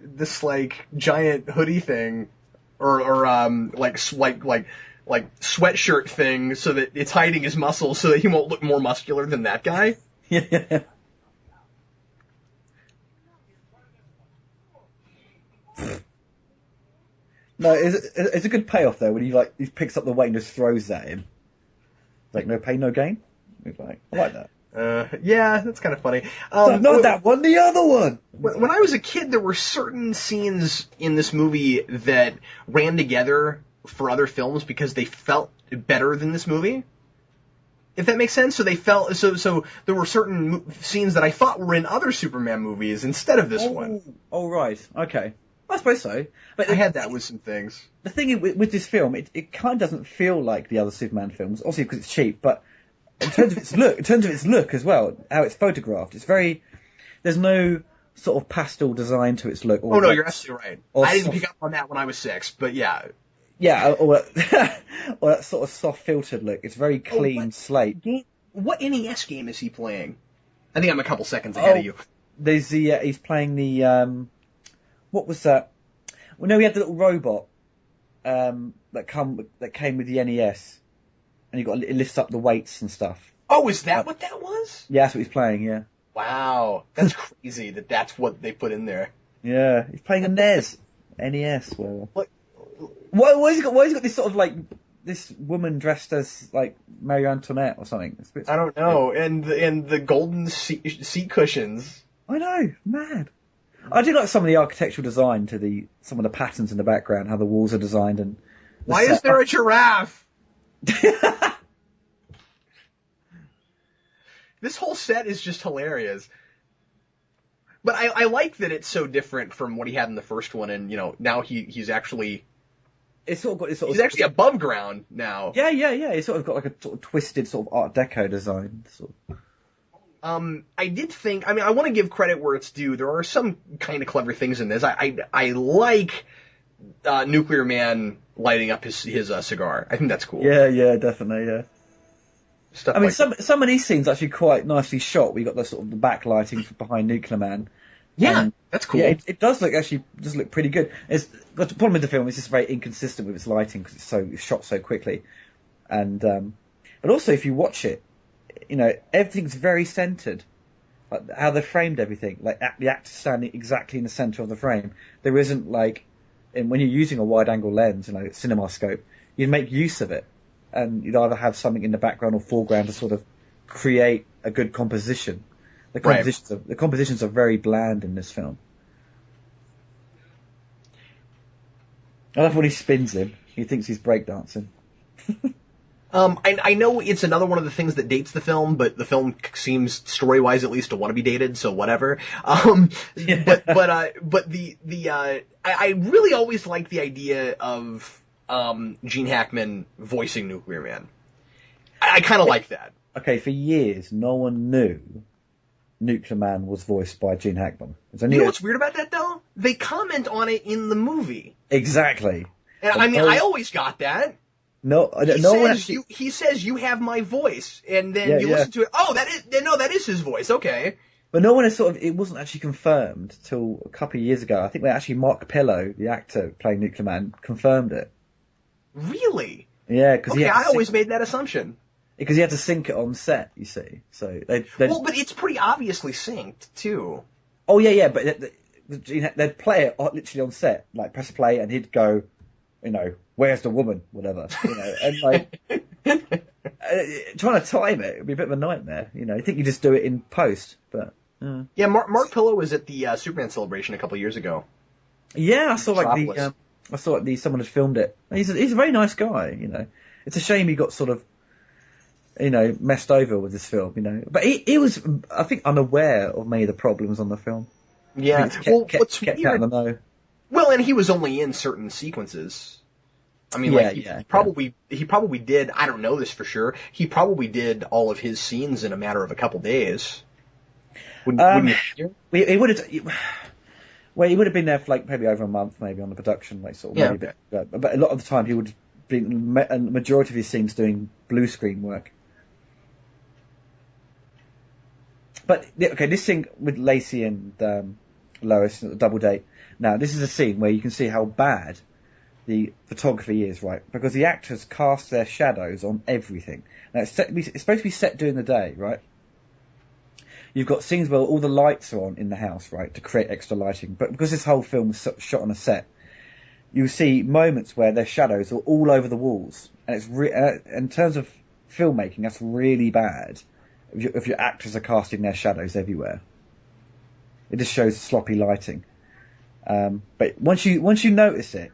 this like giant hoodie thing, or like sweatshirt thing, so that it's hiding his muscles, so that he won't look more muscular than that guy. Yeah. No, it's a good payoff though when he picks up the weight and just throws that at him. Like no pain, no gain. He's like, I like that. Yeah, that's kind of funny. Not that one, the other one. When I was a kid, there were certain scenes in this movie that ran together for other films because they felt better than this movie. If that makes sense. So they felt so there were certain scenes that I thought were in other Superman movies instead of this one. Oh right, okay. I suppose so. But I had that with some things. The thing with this film, it kind of doesn't feel like the other Superman films, obviously because it's cheap, but in terms of its look as well, how it's photographed, it's very, there's no sort of pastel design to its look. Oh no, you're absolutely right. I didn't pick up on that when I was 6, but yeah. Yeah, or that sort of soft filtered look. It's very clean slate. What NES game is he playing? I think I'm a couple seconds ahead of you. There's he's playing the, what was that? Well, no, we had the little robot that came with the NES, and it lifts up the weights and stuff. Oh, is that what that was? Yeah, that's what he's playing. Yeah. Wow, that's crazy that's what they put in there. Yeah, he's playing a NES, whatever. Why has he got this sort of like this woman dressed as like Marie Antoinette or something? I don't know, and the golden seat cushions. I know, mad. I do like some of the architectural design to some of the patterns in the background, how the walls are designed, and why is there a giraffe? This whole set is just hilarious. But I like that it's so different from what he had in the first one, and now he's actually he's actually above ground now. Yeah. He's sort of got like a sort of twisted sort of Art Deco design. Sort of. I did think, I want to give credit where it's due. There are some kind of clever things in this. I like Nuclear Man lighting up his cigar. I think that's cool. Yeah, definitely, yeah. Some of these scenes are actually quite nicely shot. We got the sort of the backlighting behind Nuclear Man. Yeah, that's cool. Yeah, it does look pretty good. The problem with the film is it's very inconsistent with its lighting because it's shot so quickly. And but also if you watch it, everything's very centered. Like how they framed everything, like the actor standing exactly in the center of the frame. There isn't like, when you're using a wide-angle lens, cinema scope, you'd make use of it, and you'd either have something in the background or foreground to sort of create a good composition. The compositions are very bland in this film. I love when he spins him. He thinks he's breakdancing. I know it's another one of the things that dates the film, but the film seems, story-wise at least, to want to be dated, so whatever. But I really always liked the idea of Gene Hackman voicing Nuclear Man. I kind of like that. Okay, for years, no one knew Nuclear Man was voiced by Gene Hackman. You know what's weird about that, though? They comment on it in the movie. Exactly. And I always got that. He says you have my voice, and then you listen to it. Oh, that is his voice. Okay. But no one has it wasn't actually confirmed till a couple of years ago. I think when actually Mark Pillow, the actor playing Nuclear Man, confirmed it. Really? Yeah, because I always made that assumption. Because he had to sync it on set, you see. So but it's pretty obviously synced too. Oh yeah, but they'd play it literally on set, like press play, and he'd go, where's the woman, whatever, and like trying to time it would be a bit of a nightmare. I think you just do it in post, but yeah. Mark Pillow was at the Superman celebration a couple of years ago. Yeah, I saw someone had filmed it. He's a very nice guy. It's a shame he got sort of messed over with this film. But he was, I think, unaware of many of the problems on the film. Yeah, kept out of the know. Well, and he was only in certain sequences. I mean, he probably did. I don't know this for sure. He probably did all of his scenes in a matter of a couple days. Wouldn't you? He would have. Well, he would have been there for like maybe over a month, maybe on the production, like sort of. Yeah. But a lot of the time, he would have been a majority of his scenes doing blue screen work. But okay, this scene with Lacey and Lois, the double date. Now, this is a scene where you can see how bad the photography is, right? Because the actors cast their shadows on everything. Now, it's supposed to be set during the day, right? You've got scenes where all the lights are on in the house, right, to create extra lighting. But because this whole film was shot on a set, you see moments where their shadows are all over the walls. And it's in terms of filmmaking, that's really bad. If your actors are casting their shadows everywhere, it just shows sloppy lighting. But once you notice it,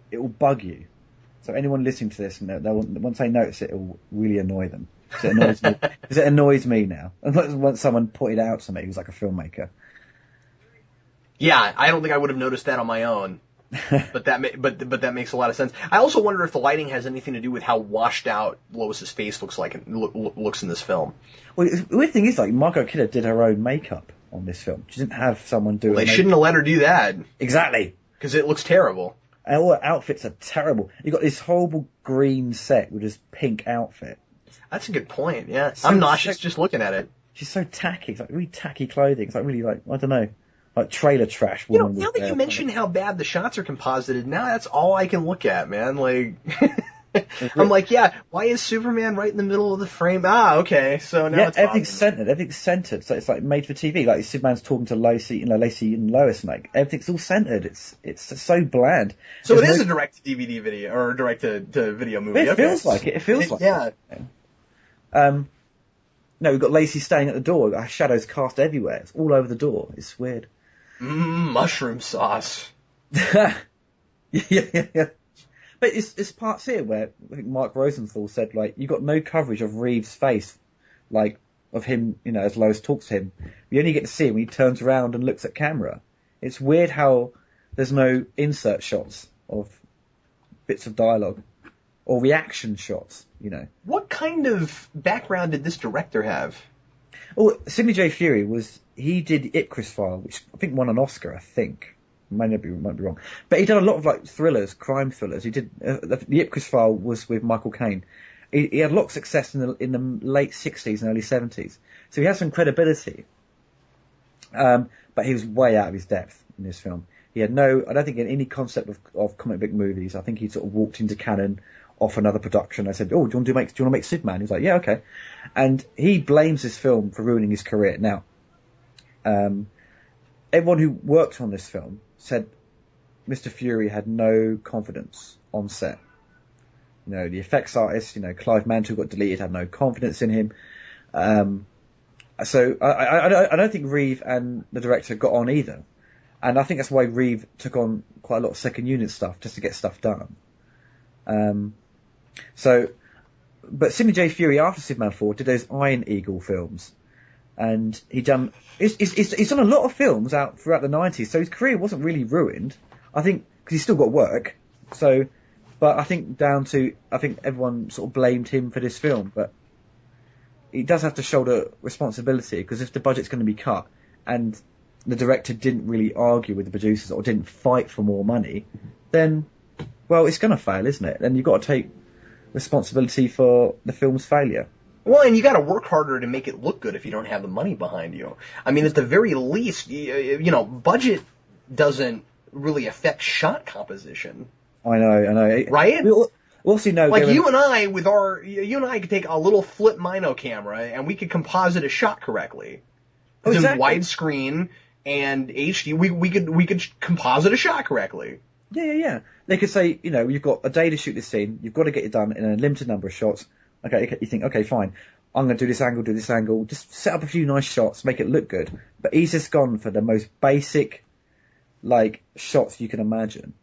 it will bug you. So anyone listening to this, once they notice it, it will really annoy them. Because it annoys me. Because it annoys me now. Once someone pointed out to me who's like a filmmaker. Yeah, I don't think I would have noticed that on my own. But that makes a lot of sense. I also wonder if the lighting has anything to do with how washed out Lois's face looks in this film. Well, the weird thing is, like, Margot Kidder did her own makeup on this film. She didn't have someone do it. Well, they shouldn't have let her do that. Exactly. Because it looks terrible. And all her outfits are terrible. You've got this horrible green set with this pink outfit. That's a good point, yeah. I'm nauseous just looking at it. She's so tacky. It's like really tacky clothing. It's like really like, I don't know, like trailer trash. Now that you mention how bad the shots are composited, now that's all I can look at, man. Like, I'm like, yeah, why is Superman right in the middle of the frame? Ah, okay, so now it's everything's centered. So it's like made for TV. Like Superman's talking to Lacey and Lois, and like everything's all centered. It's so bland. So it is a direct to DVD video or direct to video movie. It feels like it. It feels like it. No, we've got Lacey staying at the door. Our shadows cast everywhere. It's all over the door. It's weird. Mushroom sauce. yeah. But it's parts here where I think Mark Rosenthal said, like, you got no coverage of Reeves' face, like, of him, as Lois talks to him. You only get to see him when he turns around and looks at camera. It's weird how there's no insert shots of bits of dialogue or reaction shots, What kind of background did this director have? Well, Sidney J. Furie he did the Ipcress File, which I think won an Oscar, I think. Might be wrong. But he did a lot of like thrillers, crime thrillers. He did the Ipcress File was with Michael Caine. He had a lot of success in the late 60s and early 70s. So he has some credibility. But he was way out of his depth in this film. He had I don't think, any concept of comic book movies. I think he sort of walked into canon off another production. I said, "Oh, do you want to make Superman?" He was like, "Yeah, okay." And he blames this film for ruining his career. Now, everyone who worked on this film said Mr. Fury had no confidence on set. The effects artist, Clive Mantle got deleted, had no confidence in him. So I don't think Reeve and the director got on either. And I think that's why Reeve took on quite a lot of second unit stuff just to get stuff done. But Sidney J. Furie, after Superman 4, did those Iron Eagle films. And he's done a lot of films out throughout the 90s, so his career wasn't really ruined. I think, because he's still got work. But I think everyone sort of blamed him for this film, but he does have to shoulder responsibility, because if the budget's going to be cut, and the director didn't really argue with the producers or didn't fight for more money, then, well, it's going to fail, isn't it? And you've got to take responsibility for the film's failure. Well, and you got to work harder to make it look good if you don't have the money behind you. I mean, at the very least, budget doesn't really affect shot composition. I know. Right? We also know, like you and I could take a little flip Mino camera and we could composite a shot correctly. Oh, exactly. In widescreen and HD, we could composite a shot correctly. Yeah. They could say, you've got a day to shoot this scene. You've got to get it done in a limited number of shots. Okay, you think, okay, fine. I'm going to do this angle. Just set up a few nice shots, make it look good. But he's just gone for the most basic, shots you can imagine.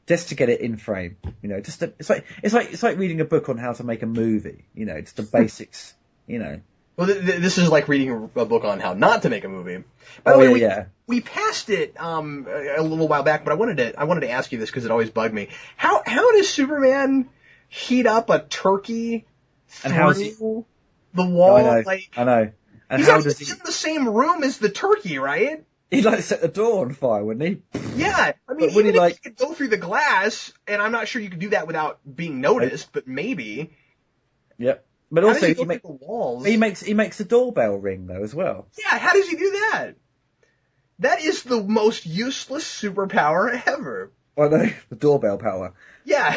Just to get it in frame. It's like reading a book on how to make a movie. Just the basics. Well, this is like reading a book on how not to make a movie. By the way, we passed it a little while back, but I wanted to ask you this because it always bugged me. How does Superman heat up a turkey through the wall? I know. And he's in the same room as the turkey, right? He'd set the door on fire, wouldn't he? Yeah, I mean, even if you could go through the glass, and I'm not sure you could do that without being noticed, but maybe. Yep. But also, he makes a doorbell ring though as well. Yeah, how does he do that? That is the most useless superpower ever. I know, the doorbell power. Yeah.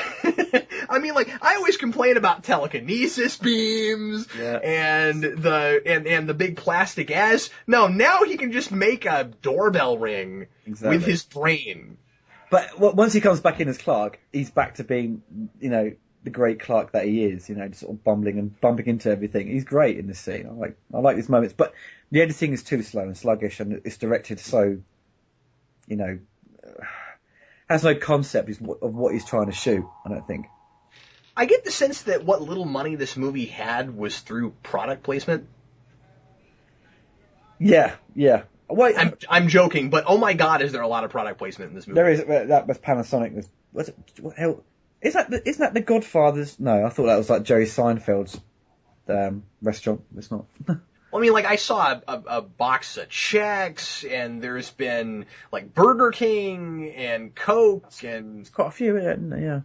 I mean, I always complain about telekinesis beams and the big plastic S. No, now he can just make a doorbell ring with his brain. But once he comes back in as Clark, he's back to being, the great Clark that he is, just sort of bumbling and bumping into everything. He's great in this scene. I like these moments, but the editing is too slow and sluggish, and it's directed so, has no concept of what he's trying to shoot, I don't think. I get the sense that what little money this movie had was through product placement. Yeah. Well, I'm joking, but oh my god, is there a lot of product placement in this movie? There is. That was Panasonic. What the hell? Isn't that the Godfather's? No, I thought that was like Jerry Seinfeld's restaurant. It's not. I mean, I saw a box of checks, and there's been Burger King and Coke, and it's quite a few, isn't there? Yeah.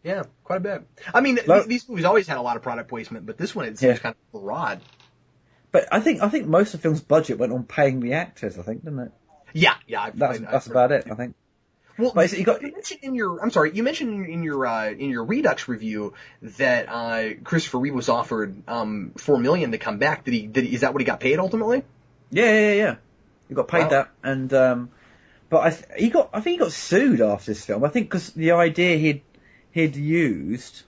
Yeah, quite a bit. I mean, these movies always had a lot of product placement, but this one it seems kind of broad. But I think most of the film's budget went on paying the actors. I think, didn't it? Yeah. That's about it. I think. Well, you mentioned in your Redux review that Christopher Reeve was offered $4 million to come back. Is that what he got paid ultimately? Yeah. He got paid that, and but I think he got sued after this film. I think because the idea he'd used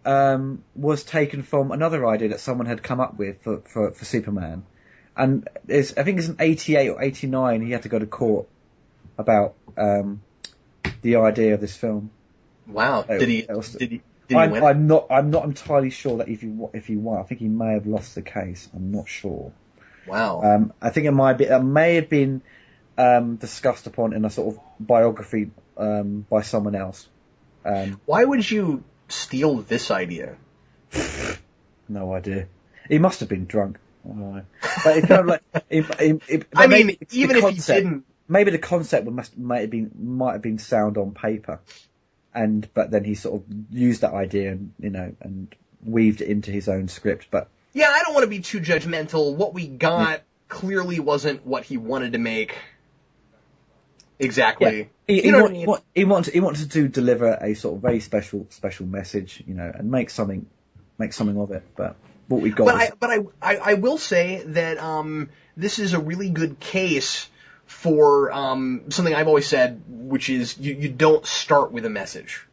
was taken from another idea that someone had come up with for Superman, and I think it's in 88 or 89 he had to go to court about the idea of this film. Wow. Did he win? I'm not entirely sure that if he won. I think he may have lost the case. I'm not sure. Wow. I think it may have been discussed upon in a sort of biography by someone else. Why would you steal this idea? No idea. He must have been drunk. But it's kind of like. I mean, even if he didn't. Maybe the concept might have been sound on paper, but then he sort of used that idea and weaved it into his own script. But yeah, I don't want to be too judgmental. What we got clearly wasn't what he wanted to make. Exactly. Yeah. He wanted to deliver a sort of very special message, and make something of it. But what we got. But I will say that this is a really good case for something I've always said, which is you don't start with a message,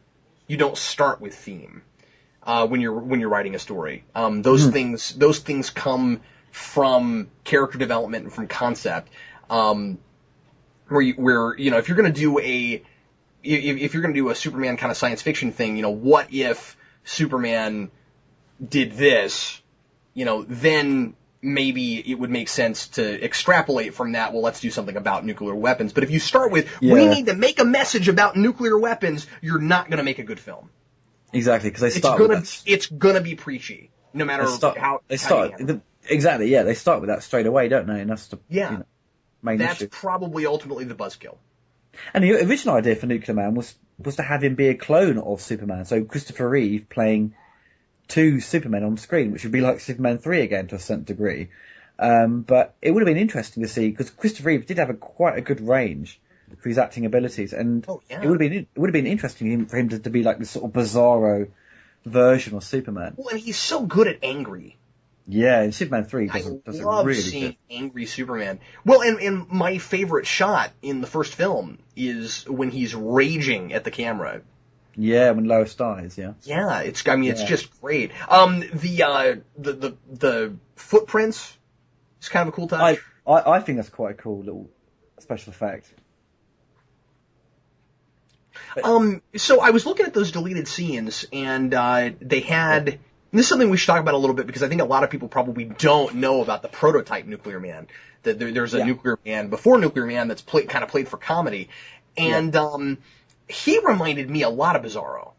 you don't start with theme when you're writing a story. Those things come from character development and from concept. Where if you're gonna do a Superman kind of science fiction thing, what if Superman did this, then maybe it would make sense to extrapolate from that. Well, let's do something about nuclear weapons. But if you start with, we need to make a message about nuclear weapons, you're not going to make a good film. Exactly, because it's going to be preachy, no matter how. Exactly, yeah. They start with that straight away, don't they? And that's the main issue. That's probably ultimately the buzzkill. And the original idea for Nuclear Man was to have him be a clone of Superman. So Christopher Reeve playing two Supermen on screen, which would be like Superman 3 again to a certain degree. But it would have been interesting to see, because Christopher Reeve did have quite a good range for his acting abilities, and it would have been interesting for him to be like this sort of bizarro version of Superman. Well, and he's so good at angry. Yeah, and Superman 3 I does it love really seeing good. angry Superman. Well, and my favorite shot in the first film is when he's raging at the camera. Yeah, when Lois dies, yeah. Yeah, it's Yeah. just great. The footprints is kind of a cool touch. I think that's quite a cool little special effect. So I was looking at those deleted scenes, and they had. And this is something we should talk about a little bit because I think a lot of people probably don't know about the prototype Nuclear Man. That there's a Yeah. Nuclear Man before Nuclear Man that's kind of played for comedy, and he reminded me a lot of Bizarro.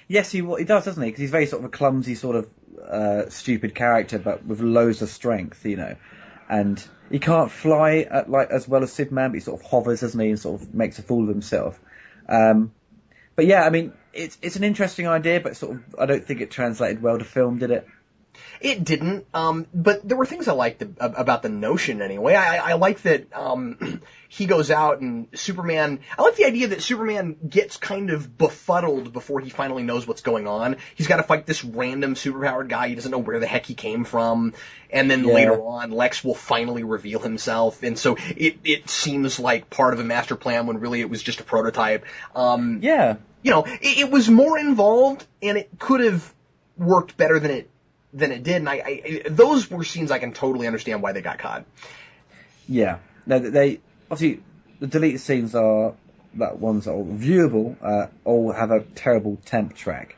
Yes, he does, doesn't he? Because he's very sort of a clumsy, sort of stupid character, but with loads of strength, you know. And he can't fly as well as Superman, but he sort of hovers, doesn't he, and sort of makes a fool of himself. But yeah, I mean, it's an interesting idea, but sort of I don't think it translated well to film, did it? It didn't, but there were things I liked about the notion anyway. I like that he goes out and Superman. I like the idea that Superman gets kind of befuddled before he finally knows what's going on. He's got to fight this random superpowered guy. He doesn't know where the heck he came from, and then later on, Lex will finally reveal himself, and so it seems like part of a master plan when really it was just a prototype. Yeah. You know, it was more involved, and it could have worked better than it did, and I those were scenes I can totally understand why they got cut. Yeah. No, they obviously the deleted scenes are that ones that are viewable. All have a terrible temp track,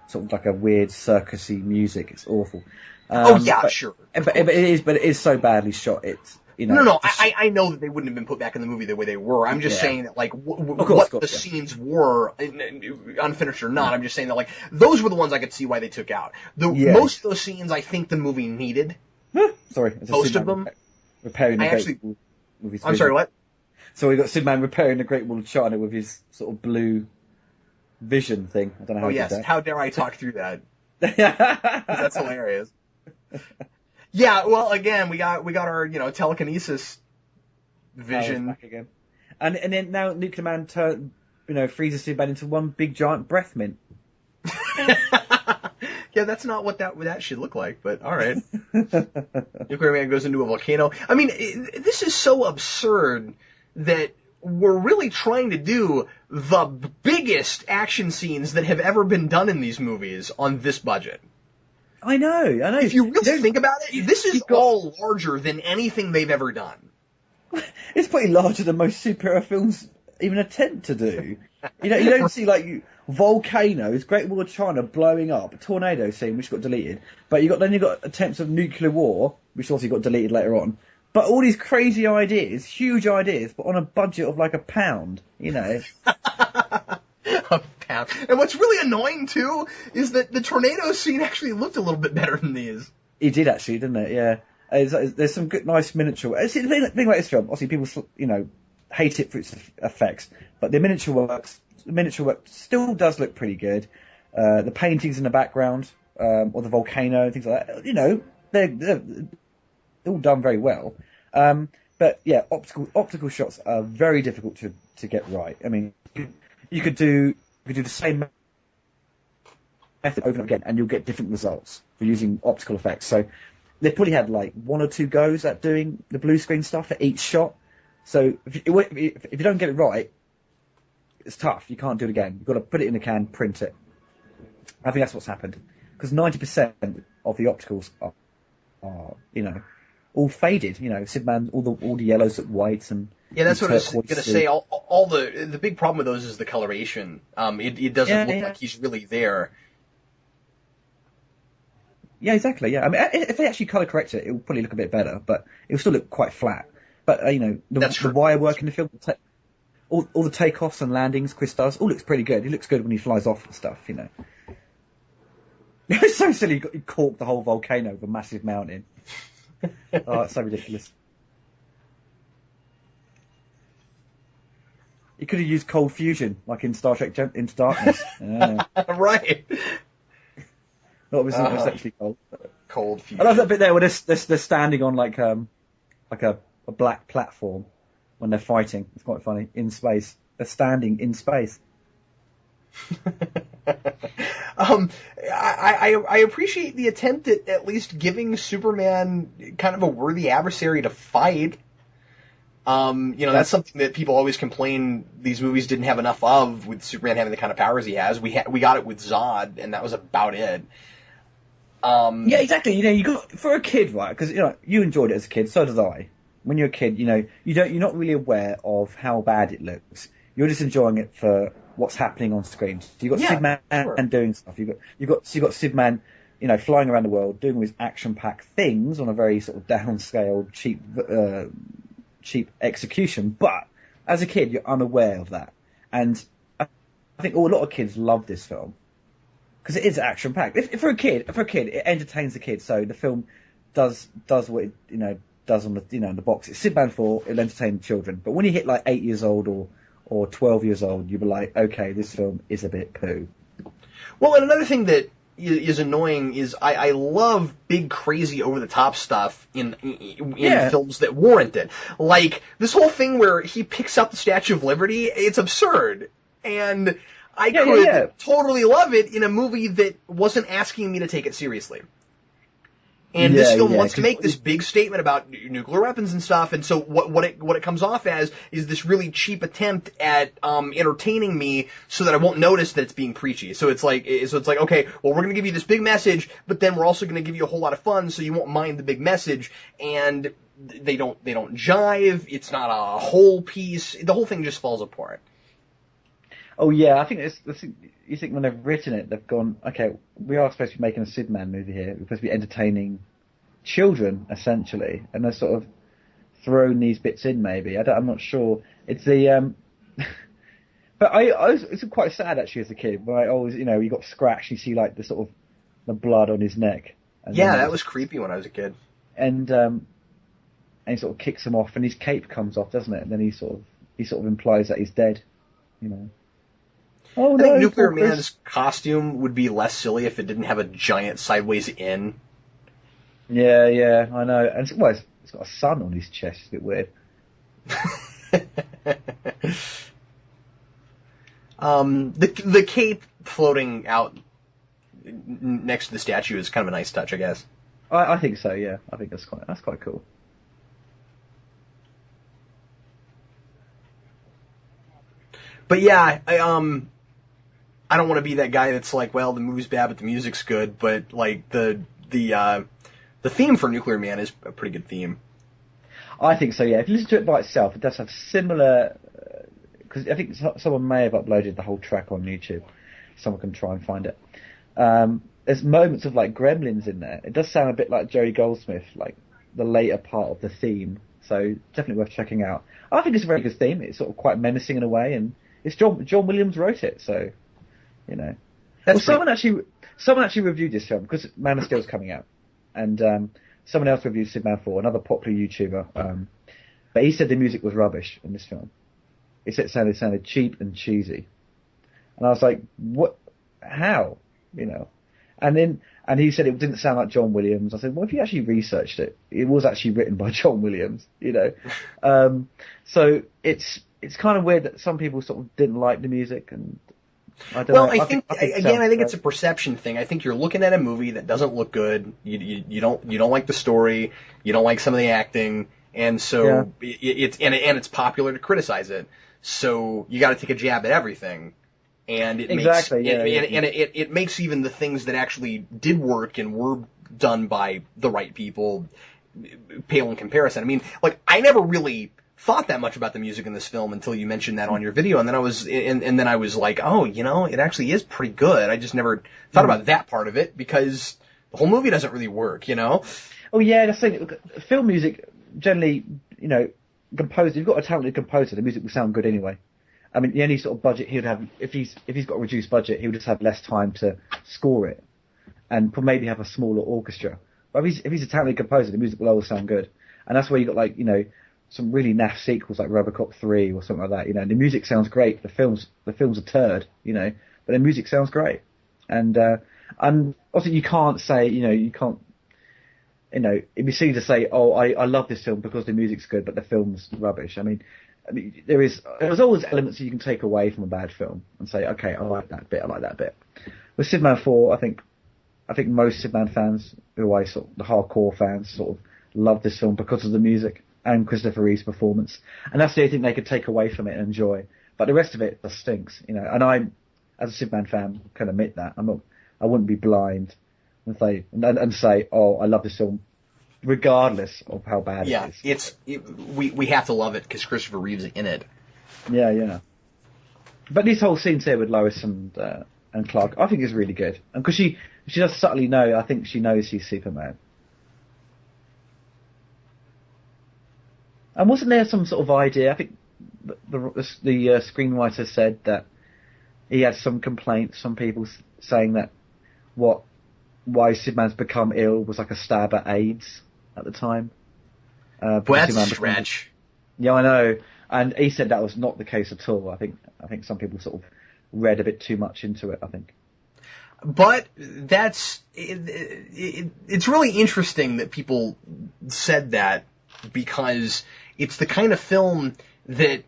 sort of like a weird circusy music. It's awful. Sure. But it is so badly shot. It's you know. No. I know that they wouldn't have been put back in the movie the way they were. I'm just saying that, like, scenes were, unfinished or not, I'm just saying that, like, those were the ones I could see why they took out. Most of those scenes I think the movie needed. Sorry. Most of them. Repairing the Great Wall with his I'm sorry, what? So we got Superman repairing the Great Wall of China with his sort of blue vision thing. I don't know how he did that. How dare I talk through that? That's hilarious. Yeah, well, again, we got our, telekinesis vision. Back again. And then now Nuclear Man freezes Superman into one big giant breath mint. Yeah, that's not what that should look like, but all right. Nuclear Man goes into a volcano. I mean, this is so absurd that we're really trying to do the biggest action scenes that have ever been done in these movies on this budget. I know. If you really think about it, this is all larger than anything they've ever done. It's pretty larger than most superhero films even attempt to do. You don't see like volcanoes, Great Wall of China blowing up, a tornado scene which got deleted, but you got attempts of nuclear war, which also got deleted later on. But all these crazy ideas, huge ideas, but on a budget of like £1, you know. A pound. And what's really annoying too is that the tornado scene actually looked a little bit better than these. It did actually, didn't it? Yeah. There's some good, nice miniature. See, the thing about this film, obviously people, hate it for its effects, but the miniature work still does look pretty good. The paintings in the background, or the volcano, things like that, they're all done very well. But yeah, optical shots are very difficult to get right. I mean, you could do the same method over and again, and you'll get different results for using optical effects. So they probably had like 1 or 2 goes at doing the blue screen stuff for each shot. So if you don't get it right, it's tough. You can't do it again. You've got to put it in a can, print it. I think that's what's happened, because 90% of the opticals are all faded. Superman, all the yellows and whites and that's what I was going to say. All the big problem with those is the coloration. It doesn't look like he's really there. Yeah, exactly. Yeah, I mean, if they actually color correct it, it will probably look a bit better, but it will still look quite flat. But the wire work in the film, all the takeoffs and landings Chris does, all looks pretty good. He looks good when he flies off and stuff. It's so silly. He corked the whole volcano with a massive mountain. Oh, it's so ridiculous. He could have used cold fusion, like in Star Trek Into Darkness. Yeah. Right. Not essentially cold. Cold fusion. I love that bit there where they're standing on like a black platform when they're fighting. It's quite funny. In space. They're standing in space. I appreciate the attempt at least giving Superman kind of a worthy adversary to fight. That's something that people always complain these movies didn't have enough of, with Superman having the kind of powers he has. We got it with Zod, and that was about it. Yeah, exactly. You got, for a kid, right? Because you enjoyed it as a kid, so did I. When you're a kid, you're not really aware of how bad it looks. You're just enjoying it for what's happening on screen. So you've got Superman doing stuff. You've got Superman, flying around the world, doing his action-packed things on a very sort of downscaled, cheap execution. But as a kid, you're unaware of that. And I think a lot of kids love this film because it is action-packed. If for a kid, it entertains the kid. So the film does what it does on the in the box. It's Superman 4. It'll entertain children. But when you hit like 8 years old or 12 years old, you'll be like, okay, this film is a bit poo. Well, and another thing that is annoying is I love big, crazy, over-the-top stuff in films that warrant it. Like, this whole thing where he picks up the Statue of Liberty, it's absurd. And I could totally love it in a movie that wasn't asking me to take it seriously. And this film wants to make this big statement about nuclear weapons and stuff, and so what it comes off as is this really cheap attempt at entertaining me, so that I won't notice that it's being preachy. So it's like okay, well, we're going to give you this big message, but then we're also going to give you a whole lot of fun, so you won't mind the big message. And they don't jive. It's not a whole piece. The whole thing just falls apart. Oh yeah, I think you think when they've written it, they've gone, okay, we are supposed to be making a Superman movie here. We're supposed to be entertaining children, essentially, and they're sort of thrown these bits in. Maybe I'm not sure. It's the but it's quite sad actually as a kid. When I always, he got scratched. You see like the sort of the blood on his neck. And that was creepy when I was a kid. And he sort of kicks him off, and his cape comes off, doesn't it? And then he sort of implies that he's dead. Oh, I think Nuclear Man's costume would be less silly if it didn't have a giant sideways in. Yeah, I know. And it's got a sun on his chest. It's a bit weird. The cape floating out next to the statue is kind of a nice touch, I guess. I think so. Yeah, I think that's quite cool. But yeah, I don't want to be that guy that's like, well, the movie's bad, but the music's good. But like the theme for Nuclear Man is a pretty good theme. I think so. Yeah, if you listen to it by itself, it does have similar. Because I think someone may have uploaded the whole track on YouTube. Someone can try and find it. There's moments of like Gremlins in there. It does sound a bit like Jerry Goldsmith, like the later part of the theme. So definitely worth checking out. I think it's a very good theme. It's sort of quite menacing in a way, and it's John Williams wrote it, so. Someone actually reviewed this film because Man of Steel's coming out, and someone else reviewed Superman 4, another popular YouTuber. But he said the music was rubbish in this film. He said it sounded cheap and cheesy, and I was like, "What? How?" And he said it didn't sound like John Williams. I said, "Well, if you actually researched it, it was actually written by John Williams." So it's kind of weird that some people sort of didn't like the music and. I don't know. I think it's a perception thing. I think you're looking at a movie that doesn't look good. You don't like the story. You don't like some of the acting, and so it's popular to criticize it. So you got to take a jab at everything, and it makes even the things that actually did work and were done by the right people pale in comparison. I mean, like I never really thought that much about the music in this film until you mentioned that on your video, and then I was like, oh, it actually is pretty good. I just never thought about that part of it because the whole movie doesn't really work, Oh yeah, that's the thing. Film music generally, composer. You've got a talented composer, the music will sound good anyway. I mean, the only sort of budget he would have if he's got a reduced budget, he would just have less time to score it, and maybe have a smaller orchestra. But if he's a talented composer, the music will always sound good, and that's where you got like some really naff sequels like RoboCop 3 or something like that. The music sounds great. The film's a turd, but the music sounds great. And also you can't say, it'd be silly to say, oh, I love this film because the music's good, but the film's rubbish. I mean, there's always elements that you can take away from a bad film and say, okay, I like that bit. with Superman 4, I think most Superman fans, who I sort of, the hardcore fans, sort of love this film because of the music and Christopher Reeve's performance, and that's the only thing they could take away from it and enjoy. But the rest of it just stinks, you know. And I, as a Superman fan, can admit that. I wouldn't be blind and say, oh, I love this film, regardless of how bad it is. We have to love it because Christopher Reeve's in it. Yeah. But these whole scenes here with Lois and Clark, I think is really good, and because she does subtly know, I think she knows he's Superman. And wasn't there some sort of idea? I think the screenwriter said that he had some complaints, some people saying that why Superman's become ill was like a stab at AIDS at the time. Well, that's a stretch. Yeah, I know. And he said that was not the case at all. I think some people sort of read a bit too much into it, I think. But it's really interesting that people said that, because it's the kind of film that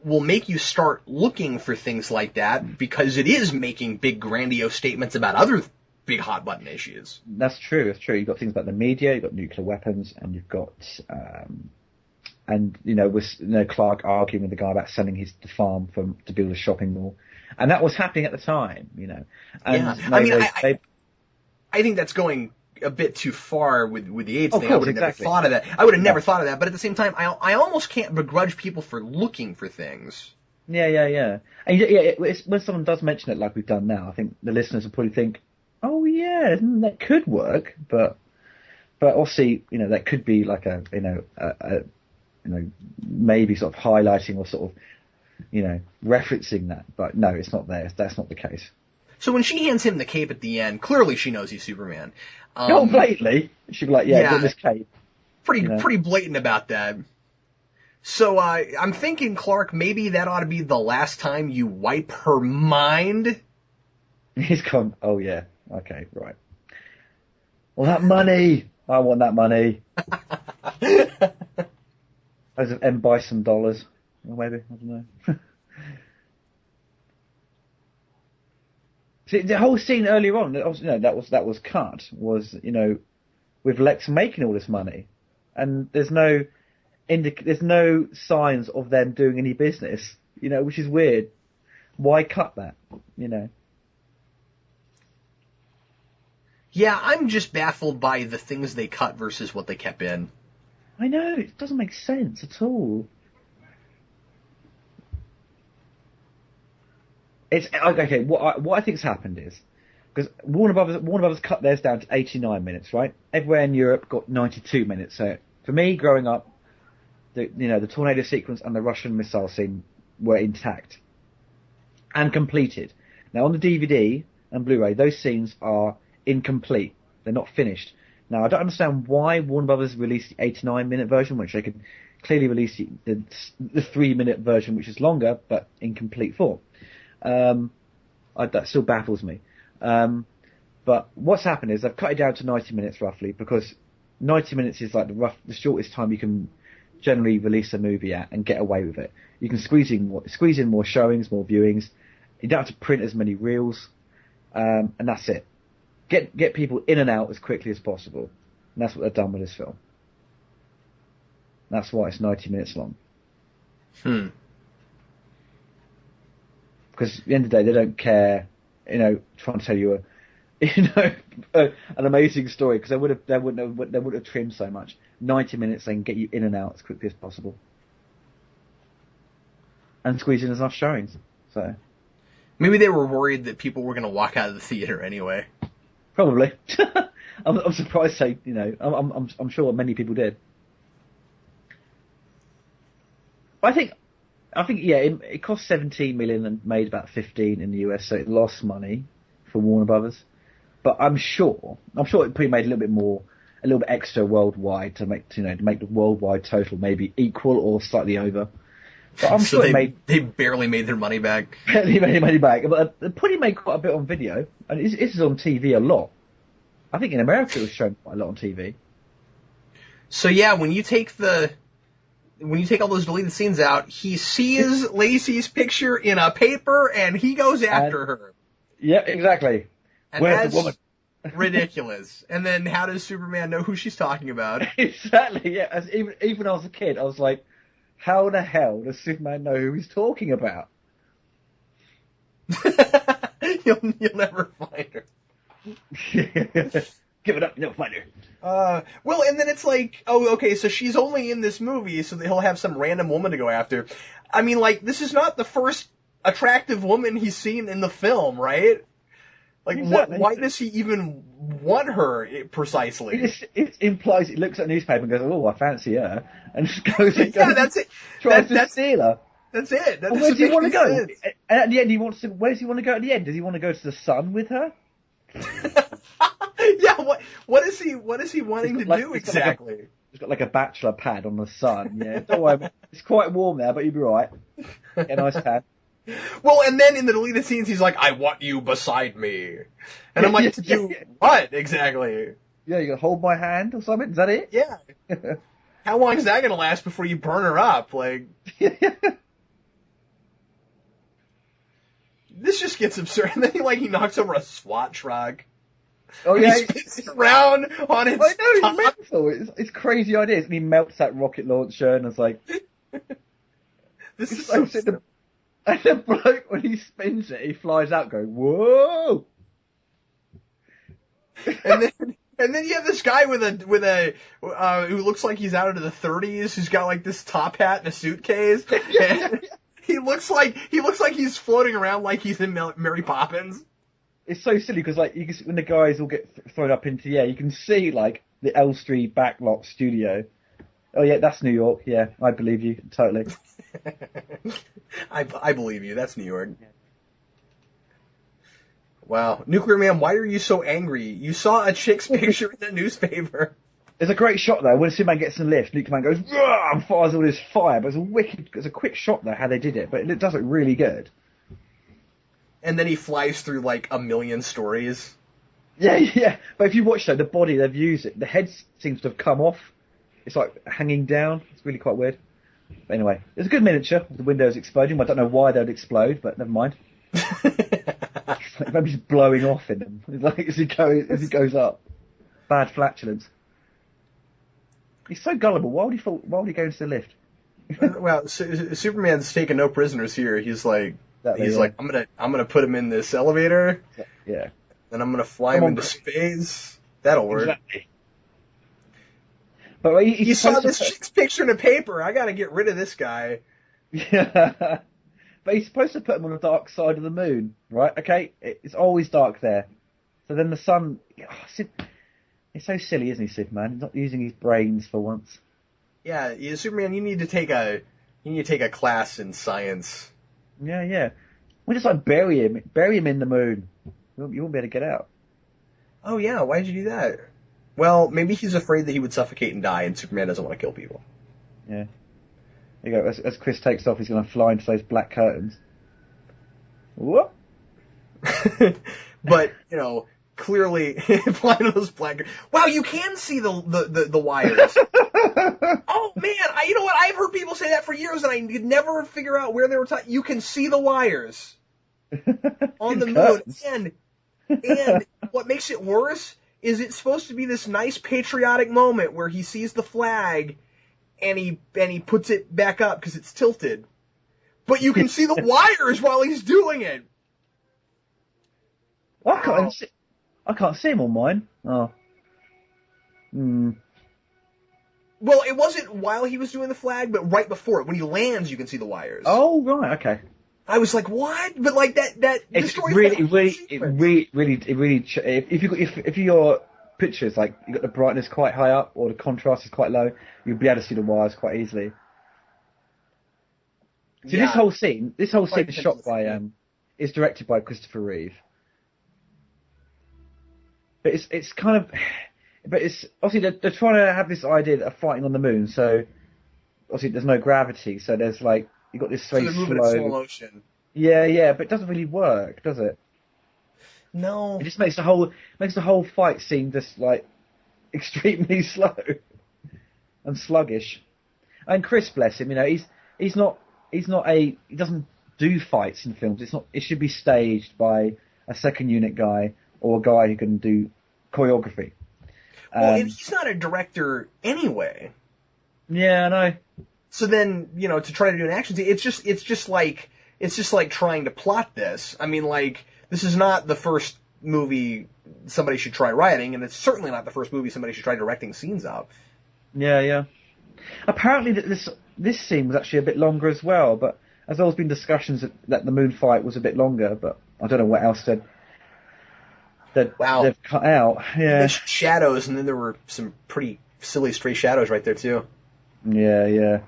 will make you start looking for things like that, because it is making big grandiose statements about other big hot button issues. That's true. You've got things about the media, you've got nuclear weapons, and you've got with Clark arguing with the guy about selling the farm to build a shopping mall, and that was happening at the time, you know. And I think that's going a bit too far with the AIDS thing. Course, I would have never thought of that. I would have never thought of that. But at the same time, I almost can't begrudge people for looking for things. Yeah. And when someone does mention it, like we've done now, I think the listeners will probably think, "Oh yeah, that could work." But obviously, you know, that could be like a maybe sort of highlighting or sort of, you know, referencing that. But no, it's not there. That's not the case. So when she hands him the cape at the end, clearly she knows he's Superman. Blatantly. She'd be like, get this cape. Pretty blatant about that. So I'm thinking, Clark, maybe that ought to be the last time you wipe her mind. He's gone, oh yeah, okay, right. Well, that money! I want that money. And buy some dollars. Or maybe, I don't know. See, the whole scene earlier on, that was cut, was, you know, with Lex making all this money, and there's no signs of them doing any business, you know, which is weird. Why cut that, you know? Yeah, I'm just baffled by the things they cut versus what they kept in. I know, it doesn't make sense at all. It's okay. What I think's happened is, because Warner Brothers cut theirs down to 89 minutes, right? Everywhere in Europe got 92 minutes. So for me, growing up, the tornado sequence and the Russian missile scene were intact and completed. Now on the DVD and Blu-ray, those scenes are incomplete. They're not finished. Now I don't understand why Warner Brothers released the 89-minute version, which they could clearly release the 3-minute version, which is longer but incomplete form. That still baffles me. But what's happened is they've cut it down to 90 minutes roughly, because 90 minutes is like the shortest time you can generally release a movie at and get away with it. You can squeeze in more showings, more viewings. You don't have to print as many reels, and that's it. Get people in and out as quickly as possible, and that's what they've done with this film. That's why it's 90 minutes long. Because at the end of the day, they don't care, you know, trying to tell you an amazing story, because they wouldn't have trimmed so much. 90 minutes, they can get you in and out as quickly as possible, and squeeze in enough showings. So maybe they were worried that people were going to walk out of the theater anyway. Probably. I'm surprised. Say, you know, I'm sure many people did. I think, yeah, it cost 17 million and made about 15 in the US, so it lost money for Warner Brothers. But I'm sure it probably made a little bit extra worldwide to make the worldwide total maybe equal or slightly over. But I'm so sure they barely made their money back. Barely made money back, but they probably made quite a bit on video, and this is on TV a lot. I think in America it was shown quite a lot on TV. So yeah, when you take all those deleted scenes out, he sees Lacey's picture in a paper and he goes after her. Yeah, exactly. And Where's that's the woman? ridiculous. And then how does Superman know who she's talking about? Exactly, yeah. Even when I was a kid, I was like, how the hell does Superman know who he's talking about? You'll never find her. Give it up, you'll find her. Well, and then it's like, oh, okay, so she's only in this movie, so that he'll have some random woman to go after. I mean, like, this is not the first attractive woman he's seen in the film, right? Like, Exactly. why does he even want her precisely? It implies, it looks at a newspaper and goes, oh, I fancy her, and just goes and Yeah, that's it. tries to steal her. That's it. That And where does he want to go? sense. And at the end, where does he want to go at the end? Does he want to go to the sun with her? Yeah, what is he wanting to do exactly? He's got like a bachelor pad on the sun, yeah. Don't worry, it's quite warm there, but you'll be right. Get a nice tan. Well, and then in the deleted scenes, he's like, I want you beside me. And I'm like, to do what exactly? Yeah, you gonna hold my hand or something? Is that it? Yeah. How long is that going to last before you burn her up? Like, this just gets absurd. And then he knocks over a SWAT truck. Oh And yeah, he spins it around on its I know, top. it's mental. It's crazy ideas. And he melts that rocket launcher and it's like, This is it's so like stupid. and the bloke, when he spins it, he flies out going, whoa! And then you have this guy with a who looks like he's out into the 30s, who's got like this top hat and a suitcase. And he looks like he's floating around like he's in Mary Poppins. It's so silly because like you can, when the guys all get thrown up into the air, you can see like the L Street backlot studio. Oh yeah, that's New York. Yeah, I believe you totally. I believe you. That's New York. Wow, Nuclear Man, why are you so angry? You saw a chick's picture in the newspaper. There's a great shot though when Superman gets in the lift. Nuclear Man goes "Rah!" and fires all this fire, but it's a quick shot there how they did it, but it does look really good. And then he flies through like a million stories. Yeah. But if you watch though, the body they've used it, the head seems to have come off. It's like hanging down. It's really quite weird. But anyway, it's a good miniature of the windows exploding. I don't know why they'd explode, but never mind. Like maybe he's blowing off in them. It's like as he goes up. Bad flatulence. He's so gullible. Why would he go into the lift? Well, Superman's taking no prisoners here. He's like, Exactly, like, I'm gonna put him in this elevator. Yeah. Then I'm gonna fly him into space. That'll work. Exactly. But He saw this chick's picture in a paper. I gotta get rid of this guy. Yeah. But he's supposed to put him on the dark side of the moon, right? Okay, it's always dark there. So then the sun... It's so silly, isn't he, Superman? He's not using his brains for once. Yeah, Superman, you need to take a class in science. Yeah. We just like bury him in the moon. You won't be able to get out. Oh yeah, why did you do that? Well, maybe he's afraid that he would suffocate and die, and Superman doesn't want to kill people. Yeah. There you go. As Chris takes off, he's going to fly into those black curtains. What? But, clearly, flying those black... Wow, you can see the wires. Oh, man, you know what? I've heard people say that for years, and I could never figure out where they were talking. You can see the wires on the moon. And what makes it worse is it's supposed to be this nice patriotic moment where he sees the flag and he puts it back up because it's tilted. But you can see the wires while he's doing it. I can't see him on mine. Oh. Well, it wasn't while he was doing the flag, but right before it. When he lands, you can see the wires. Oh, right, okay. I was like, what? But like that. It's really. If your pictures like you got the brightness quite high up or the contrast is quite low, you'll be able to see the wires quite easily. See, Yeah. this whole scene is shot by is directed by Christopher Reeve. But it's kind of, but it's obviously they're trying to have this idea of fighting on the moon. So obviously there's no gravity, so there's like you got this very moving in slow motion. Yeah, but it doesn't really work, does it? No. It just makes the whole fight seem just like extremely slow and sluggish. And Chris, bless him, he doesn't do fights in films. It should be staged by a second unit guy or a guy who can do choreography. Well, and he's not a director anyway. Yeah, I know. So then, to try to do an action scene, it's just like trying to plot this. I mean, like, this is not the first movie somebody should try writing, and it's certainly not the first movie somebody should try directing scenes of. Yeah. Apparently, this scene was actually a bit longer as well, but there's always been discussions that the moon fight was a bit longer, but I don't know what else they've cut out. Yeah. There's shadows, and then there were some pretty silly stray shadows right there too. Yeah.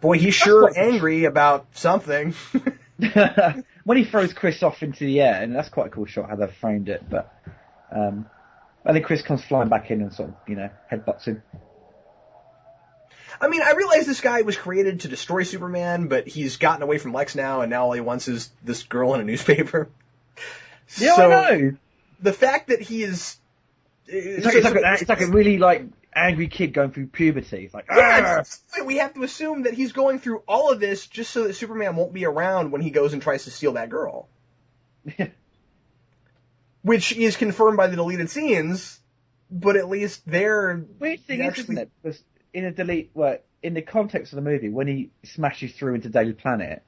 Boy, he's sure angry about something. When he throws Chris off into the air, and that's quite a cool shot how they've framed it, but and then Chris comes flying back in and sort of, headbutts him. I mean, I realize this guy was created to destroy Superman, but he's gotten away from Lex now, and now all he wants is this girl in a newspaper. Yeah, so, I know. The fact that he is... It's like a really, angry kid going through puberty. It's like, we have to assume that he's going through all of this just so that Superman won't be around when he goes and tries to steal that girl. Which is confirmed by the deleted scenes, but at least they're... Weird thing is, isn't it? Because in the context of the movie, when he smashes through into Daily Planet,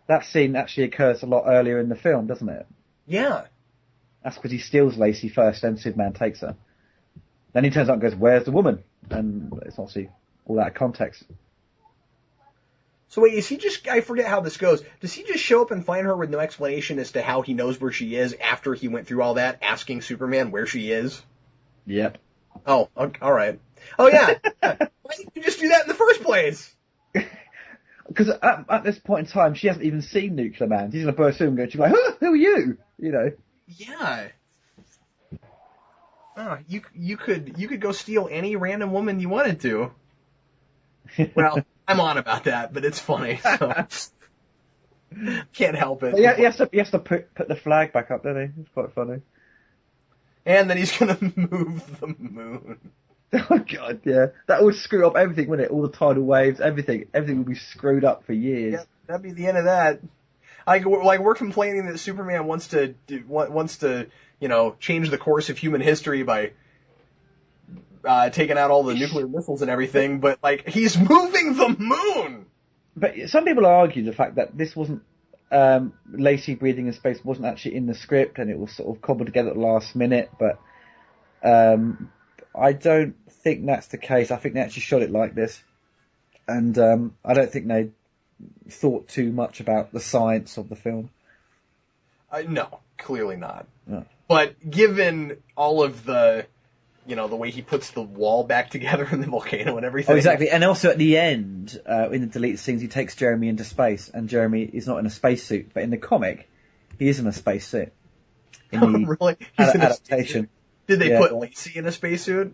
that scene actually occurs a lot earlier in the film, doesn't it? Yeah. That's because he steals Lacey first, then Superman takes her. Then he turns out and goes, "Where's the woman?" And it's obviously all that context. So wait, is he just... I forget how this goes. Does he just show up and find her with no explanation as to how he knows where she is after he went through all that, asking Superman where she is? Yep. Oh, alright. Oh yeah. Why didn't you just do that in the first place? Because at this point in time, she hasn't even seen Nuclear Man. She's going to burst through and go, she's like, "Huh, who are you?" Yeah. Oh, you could go steal any random woman you wanted to. Well, I'm on about that, but it's funny. So. Can't help it. Yeah, he has to put the flag back up, doesn't he? It's quite funny. And then he's gonna move the moon. Oh god, yeah. That would screw up everything, wouldn't it? All the tidal waves, everything would be screwed up for years. Yeah, that'd be the end of that. We're complaining that Superman wants to change the course of human history by taking out all the nuclear missiles and everything, but he's moving the moon. But some people argue the fact that this wasn't Lacey breathing in space wasn't actually in the script, and it was sort of cobbled together at the last minute. But I don't think that's the case. I think they actually shot it like this, and I don't think they thought too much about the science of the film. No, clearly not. No. But given all of the, the way he puts the wall back together in the volcano and everything. Oh, exactly. And also at the end, in the deleted scenes, he takes Jeremy into space, and Jeremy is not in a spacesuit, but in the comic, he is in a spacesuit. Really? He's in adaptation. Did they put Lacey in a spacesuit?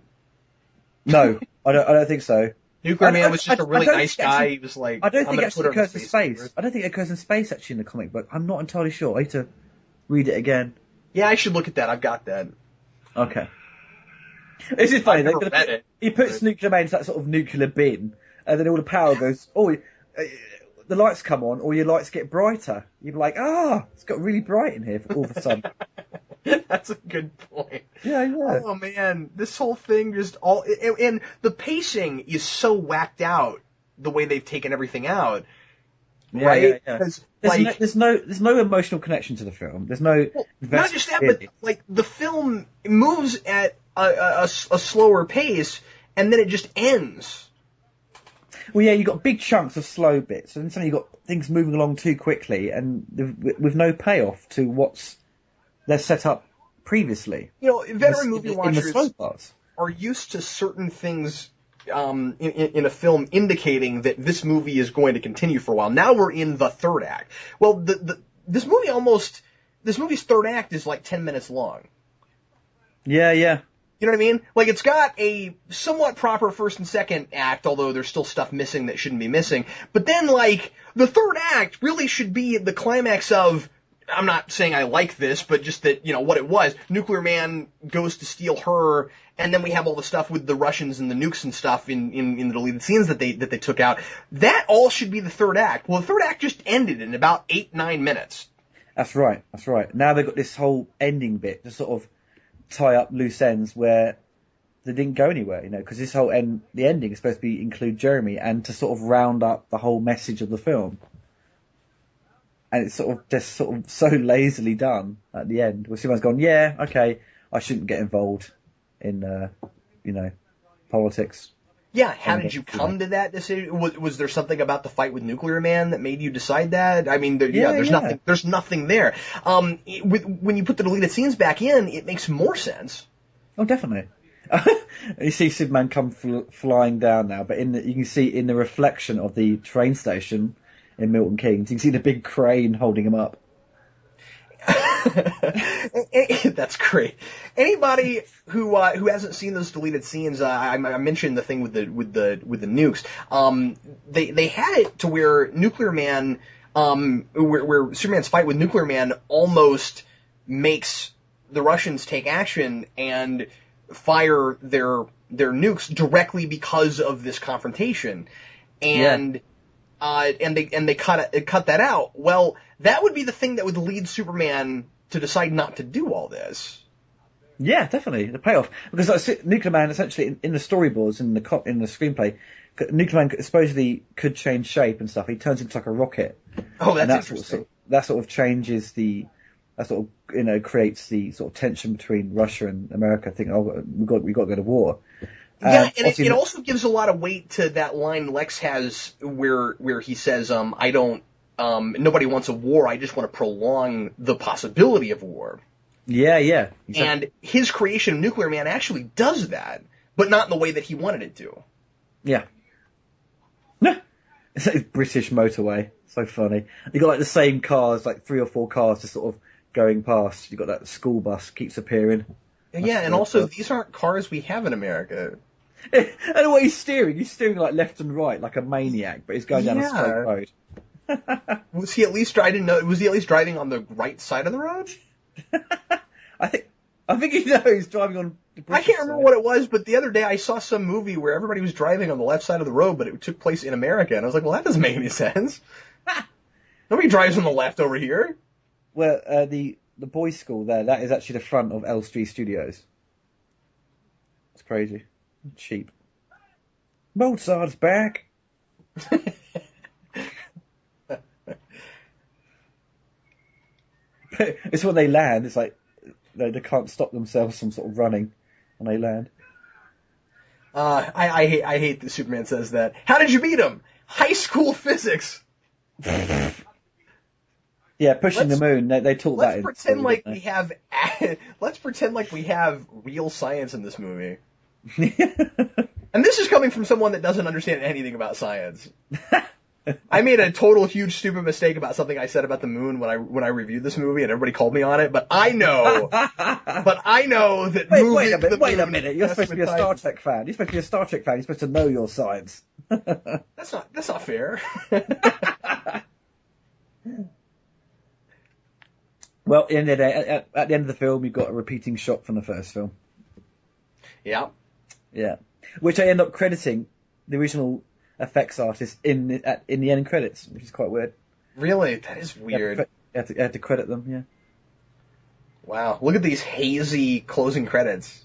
No, I don't think so. Nuclear Man was just a really nice guy. He was like, I don't think it actually occurs in space. I don't think it occurs in space actually in the comic book. I'm not entirely sure. I need to read it again. Yeah, I should look at that. I've got that. Okay. This is funny. He puts Nuclear Man into that sort of nuclear bin, and then all the power goes. Oh, the lights come on, or your lights get brighter. You're like, it's got really bright in here all of a sudden. That's a good point. Yeah. Oh man, this whole thing and the pacing is so whacked out the way they've taken everything out. Yeah, right? Yeah. There's no emotional connection to the film. There's no. Not just that, but the film moves at a slower pace, and then it just ends. Well, yeah, you've got big chunks of slow bits, and then suddenly you've got things moving along too quickly, and with no payoff to what's they're set up previously. Veteran movie watchers in the slow parts are used to certain things in a film indicating that this movie is going to continue for a while. Now we're in the third act. Well, this movie's third act is like 10 minutes long. Yeah. You know what I mean? It's got a somewhat proper first and second act, although there's still stuff missing that shouldn't be missing. But then, the third act really should be the climax of I'm not saying I like this, but just that, what it was. Nuclear Man goes to steal her, and then we have all the stuff with the Russians and the nukes and stuff in the deleted scenes that they took out. That all should be the third act. Well, the third act just ended in about 8-9 minutes. That's right. Now they've got this whole ending bit to sort of tie up loose ends where they didn't go anywhere, because this whole the ending is supposed to include Jeremy and to sort of round up the whole message of the film. And it's just so lazily done at the end, where someone's gone, yeah, okay, I shouldn't get involved in, politics. Yeah, how did you come to that decision? Was there something about the fight with Nuclear Man that made you decide that? I mean, there's nothing there. When you put the deleted scenes back in, it makes more sense. Oh, definitely. You see Superman come flying down now, but you can see in the reflection of the train station in Milton Keynes, you can see the big crane holding him up. That's great. Anybody who hasn't seen those deleted scenes, I mentioned the thing with the nukes. They had it to where Nuclear Man, where Superman's fight with Nuclear Man almost makes the Russians take action and fire their nukes directly because of this confrontation, and they cut that out. Well, that would be the thing that would lead Superman to decide not to do all this. Yeah, definitely the payoff, because Nuclear Man essentially in the storyboards in the screenplay, Nuclear Man supposedly could change shape and stuff. He turns into like a rocket. Oh, that's interesting. That sort of changes creates the sort of tension between Russia and America, thinking, oh, we got to go to war. Yeah, and it also gives a lot of weight to that line Lex has where he says, nobody wants a war, I just want to prolong the possibility of war. Yeah. Exactly. And his creation of Nuclear Man actually does that, but not in the way that he wanted it to. Yeah. It's like a British motorway. So funny. You got like the same cars, like 3 or 4 cars just sort of going past. You got that school bus keeps appearing. Yeah, and also these aren't cars we have in America. And the way he's steering like left and right like a maniac, but he's going down a straight road. Was he at least driving on the right side of the road? I think he's driving on the British I can't remember side. what it was, but the other day I saw some movie where everybody was driving on the left side of the road, but it took place in America, and I was like, well, that doesn't make any sense. Nobody drives on the left over here. Well, the boys' school there, that is actually the front of Elstree Studios. It's crazy. Cheap. Mozart's back. It's when they land, it's like they can't stop themselves from sort of running when they land. I hate that Superman says that. How did you beat him? High school physics. Yeah, pushing the moon. They taught that. Let's pretend like we have real science in this movie. And this is coming from someone that doesn't understand anything about science. I made a total huge stupid mistake about something I said about the moon when I reviewed this movie, and everybody called me on it. But I know that. Wait a minute. You're supposed to be a Star Trek fan. You're supposed to be a Star Trek fan. You're supposed to know your science. That's not fair. Well, at the end of the day, at the end of the film, you've got a repeating shot from the first film. Yeah. Yeah. Which I end up crediting the original effects artist in the end credits, which is quite weird. Really? That is weird. I had to credit them, yeah. Wow. Look at these hazy closing credits.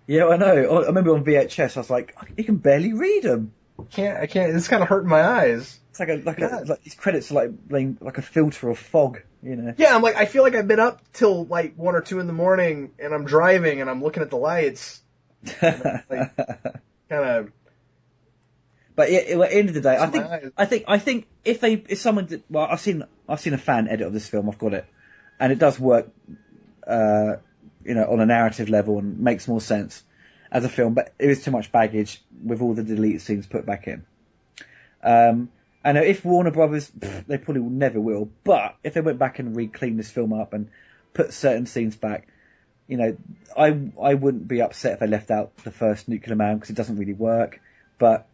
Yeah, I know. I remember on VHS, I was like, you can barely read them. I can't. It's kind of hurting my eyes. It's like these credits are like a filter of fog, you know. Yeah, I'm like, I feel like I've been up till like 1 or 2 in the morning, and I'm driving, and I'm looking at the lights. Kind of. But yeah, at the end of the day, I think if someone did, well, I've seen a fan edit of this film. I've got it, and it does work, on a narrative level and makes more sense as a film. But it was too much baggage with all the deleted scenes put back in. I know if Warner Brothers, they probably never will, but if they went back and re-cleaned this film up and put certain scenes back, I wouldn't be upset if they left out the first Nuclear Man because it doesn't really work. But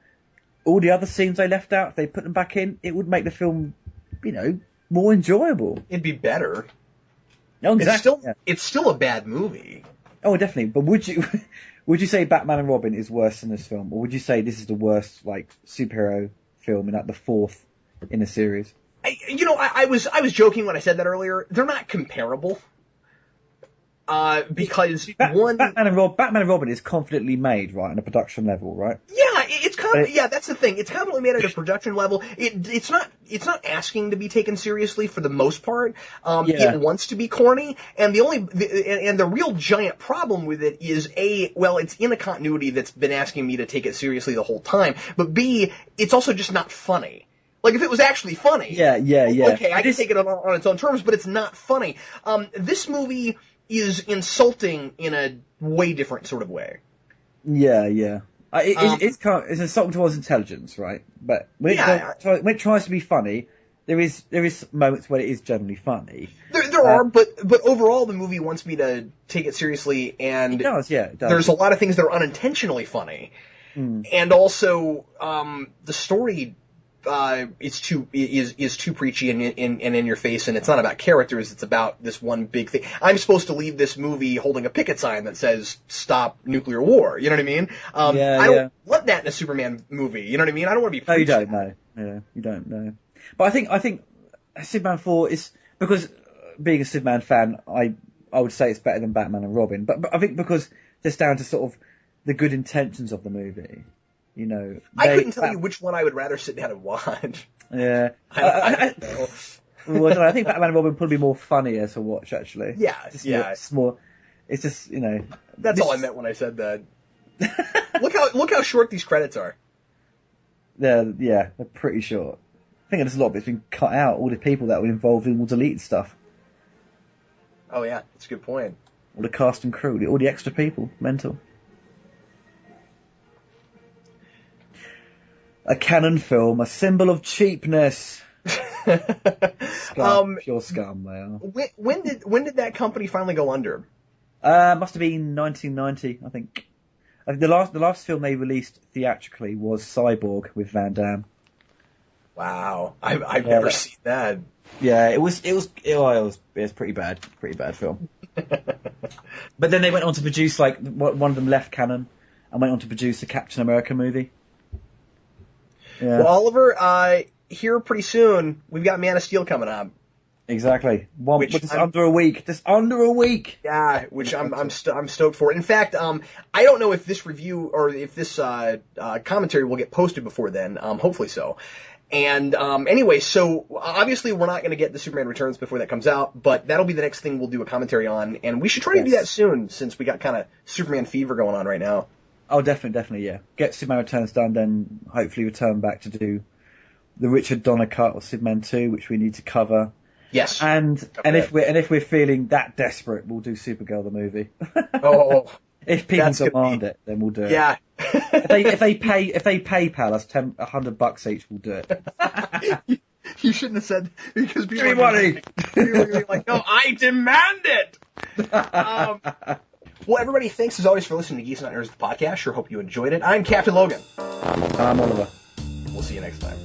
all the other scenes they left out, if they put them back in, it would make the film, more enjoyable. It'd be better. Oh, exactly. It's still a bad movie. Oh, definitely. But would you say Batman and Robin is worse than this film, or would you say this is the worst like superhero film and like the fourth in a series? I was joking when I said that earlier. They're not comparable. Because Batman and Robin is confidently made, right, on a production level, right? Yeah, that's the thing. It's confidently made at a production level. It's not asking to be taken seriously for the most part. It wants to be corny, and the real giant problem with it is it's in a continuity that's been asking me to take it seriously the whole time, but B, it's also just not funny. Like, if it was actually funny. Yeah. Okay, I can take it on its own terms, but it's not funny. This movie is insulting in a way different sort of way. Yeah. It's insulting towards intelligence, right? But when it tries to be funny, there is moments where it is generally funny. There are, but overall the movie wants me to take it seriously, and it does. There's a lot of things that are unintentionally funny, and also the story is too preachy and in your face, and it's not about characters, it's about this one big thing. I'm supposed to leave this movie holding a picket sign that says "Stop Nuclear War." You know what I mean? I don't want that in a Superman movie. You know what I mean? I don't want to be. No, you don't know. Yeah, you don't know. But I think Superman 4 is, because being a Superman fan, I would say it's better than Batman and Robin. But I think because just down to sort of the good intentions of the movie. You know, I couldn't tell you which one I would rather sit down and watch. Yeah. I don't know. Well, I think Batman and Robin would probably be more funnier to watch, actually. Yeah. It's more, it's just, you know. That's all I meant when I said that. Look how short these credits are. They're pretty short. I think there's a lot of it's been cut out. All the people that were involved in will delete stuff. Oh yeah, that's a good point. All the cast and crew, all the extra people, mental. A Canon film, a symbol of cheapness. Pure scum, they are. When did that company finally go under? Must have been 1990, I think. The last film they released theatrically was Cyborg with Van Damme. Wow, I've never seen that. Yeah, it was pretty bad film. But then they went on to produce, like, one of them left Canon and went on to produce a Captain America movie. Yeah. Well, Oliver, here pretty soon, we've got Man of Steel coming up. Exactly. Just under a week. Just under a week. Yeah, which I'm stoked for. In fact, I don't know if this review or if this commentary will get posted before then. Hopefully so. And anyway, so obviously we're not going to get the Superman Returns before that comes out, but that'll be the next thing we'll do a commentary on, and we should try to do that soon, since we got kind of Superman fever going on right now. Oh, definitely, yeah. Get Superman Returns done, then hopefully return back to do the Richard Donner cut of Superman 2, which we need to cover. Yes. And if we're feeling that desperate, we'll do Supergirl the movie. Oh. If people demand it, then we'll do it. Yeah. if they PayPal us $100 each, we'll do it. You shouldn't have said, because people give me money. People are gonna be like, no, I demand it. Well, everybody, thanks as always for listening to Geeks Not Nerds, the podcast. Sure hope you enjoyed it. I'm Captain Logan. I'm Oliver. We'll see you next time.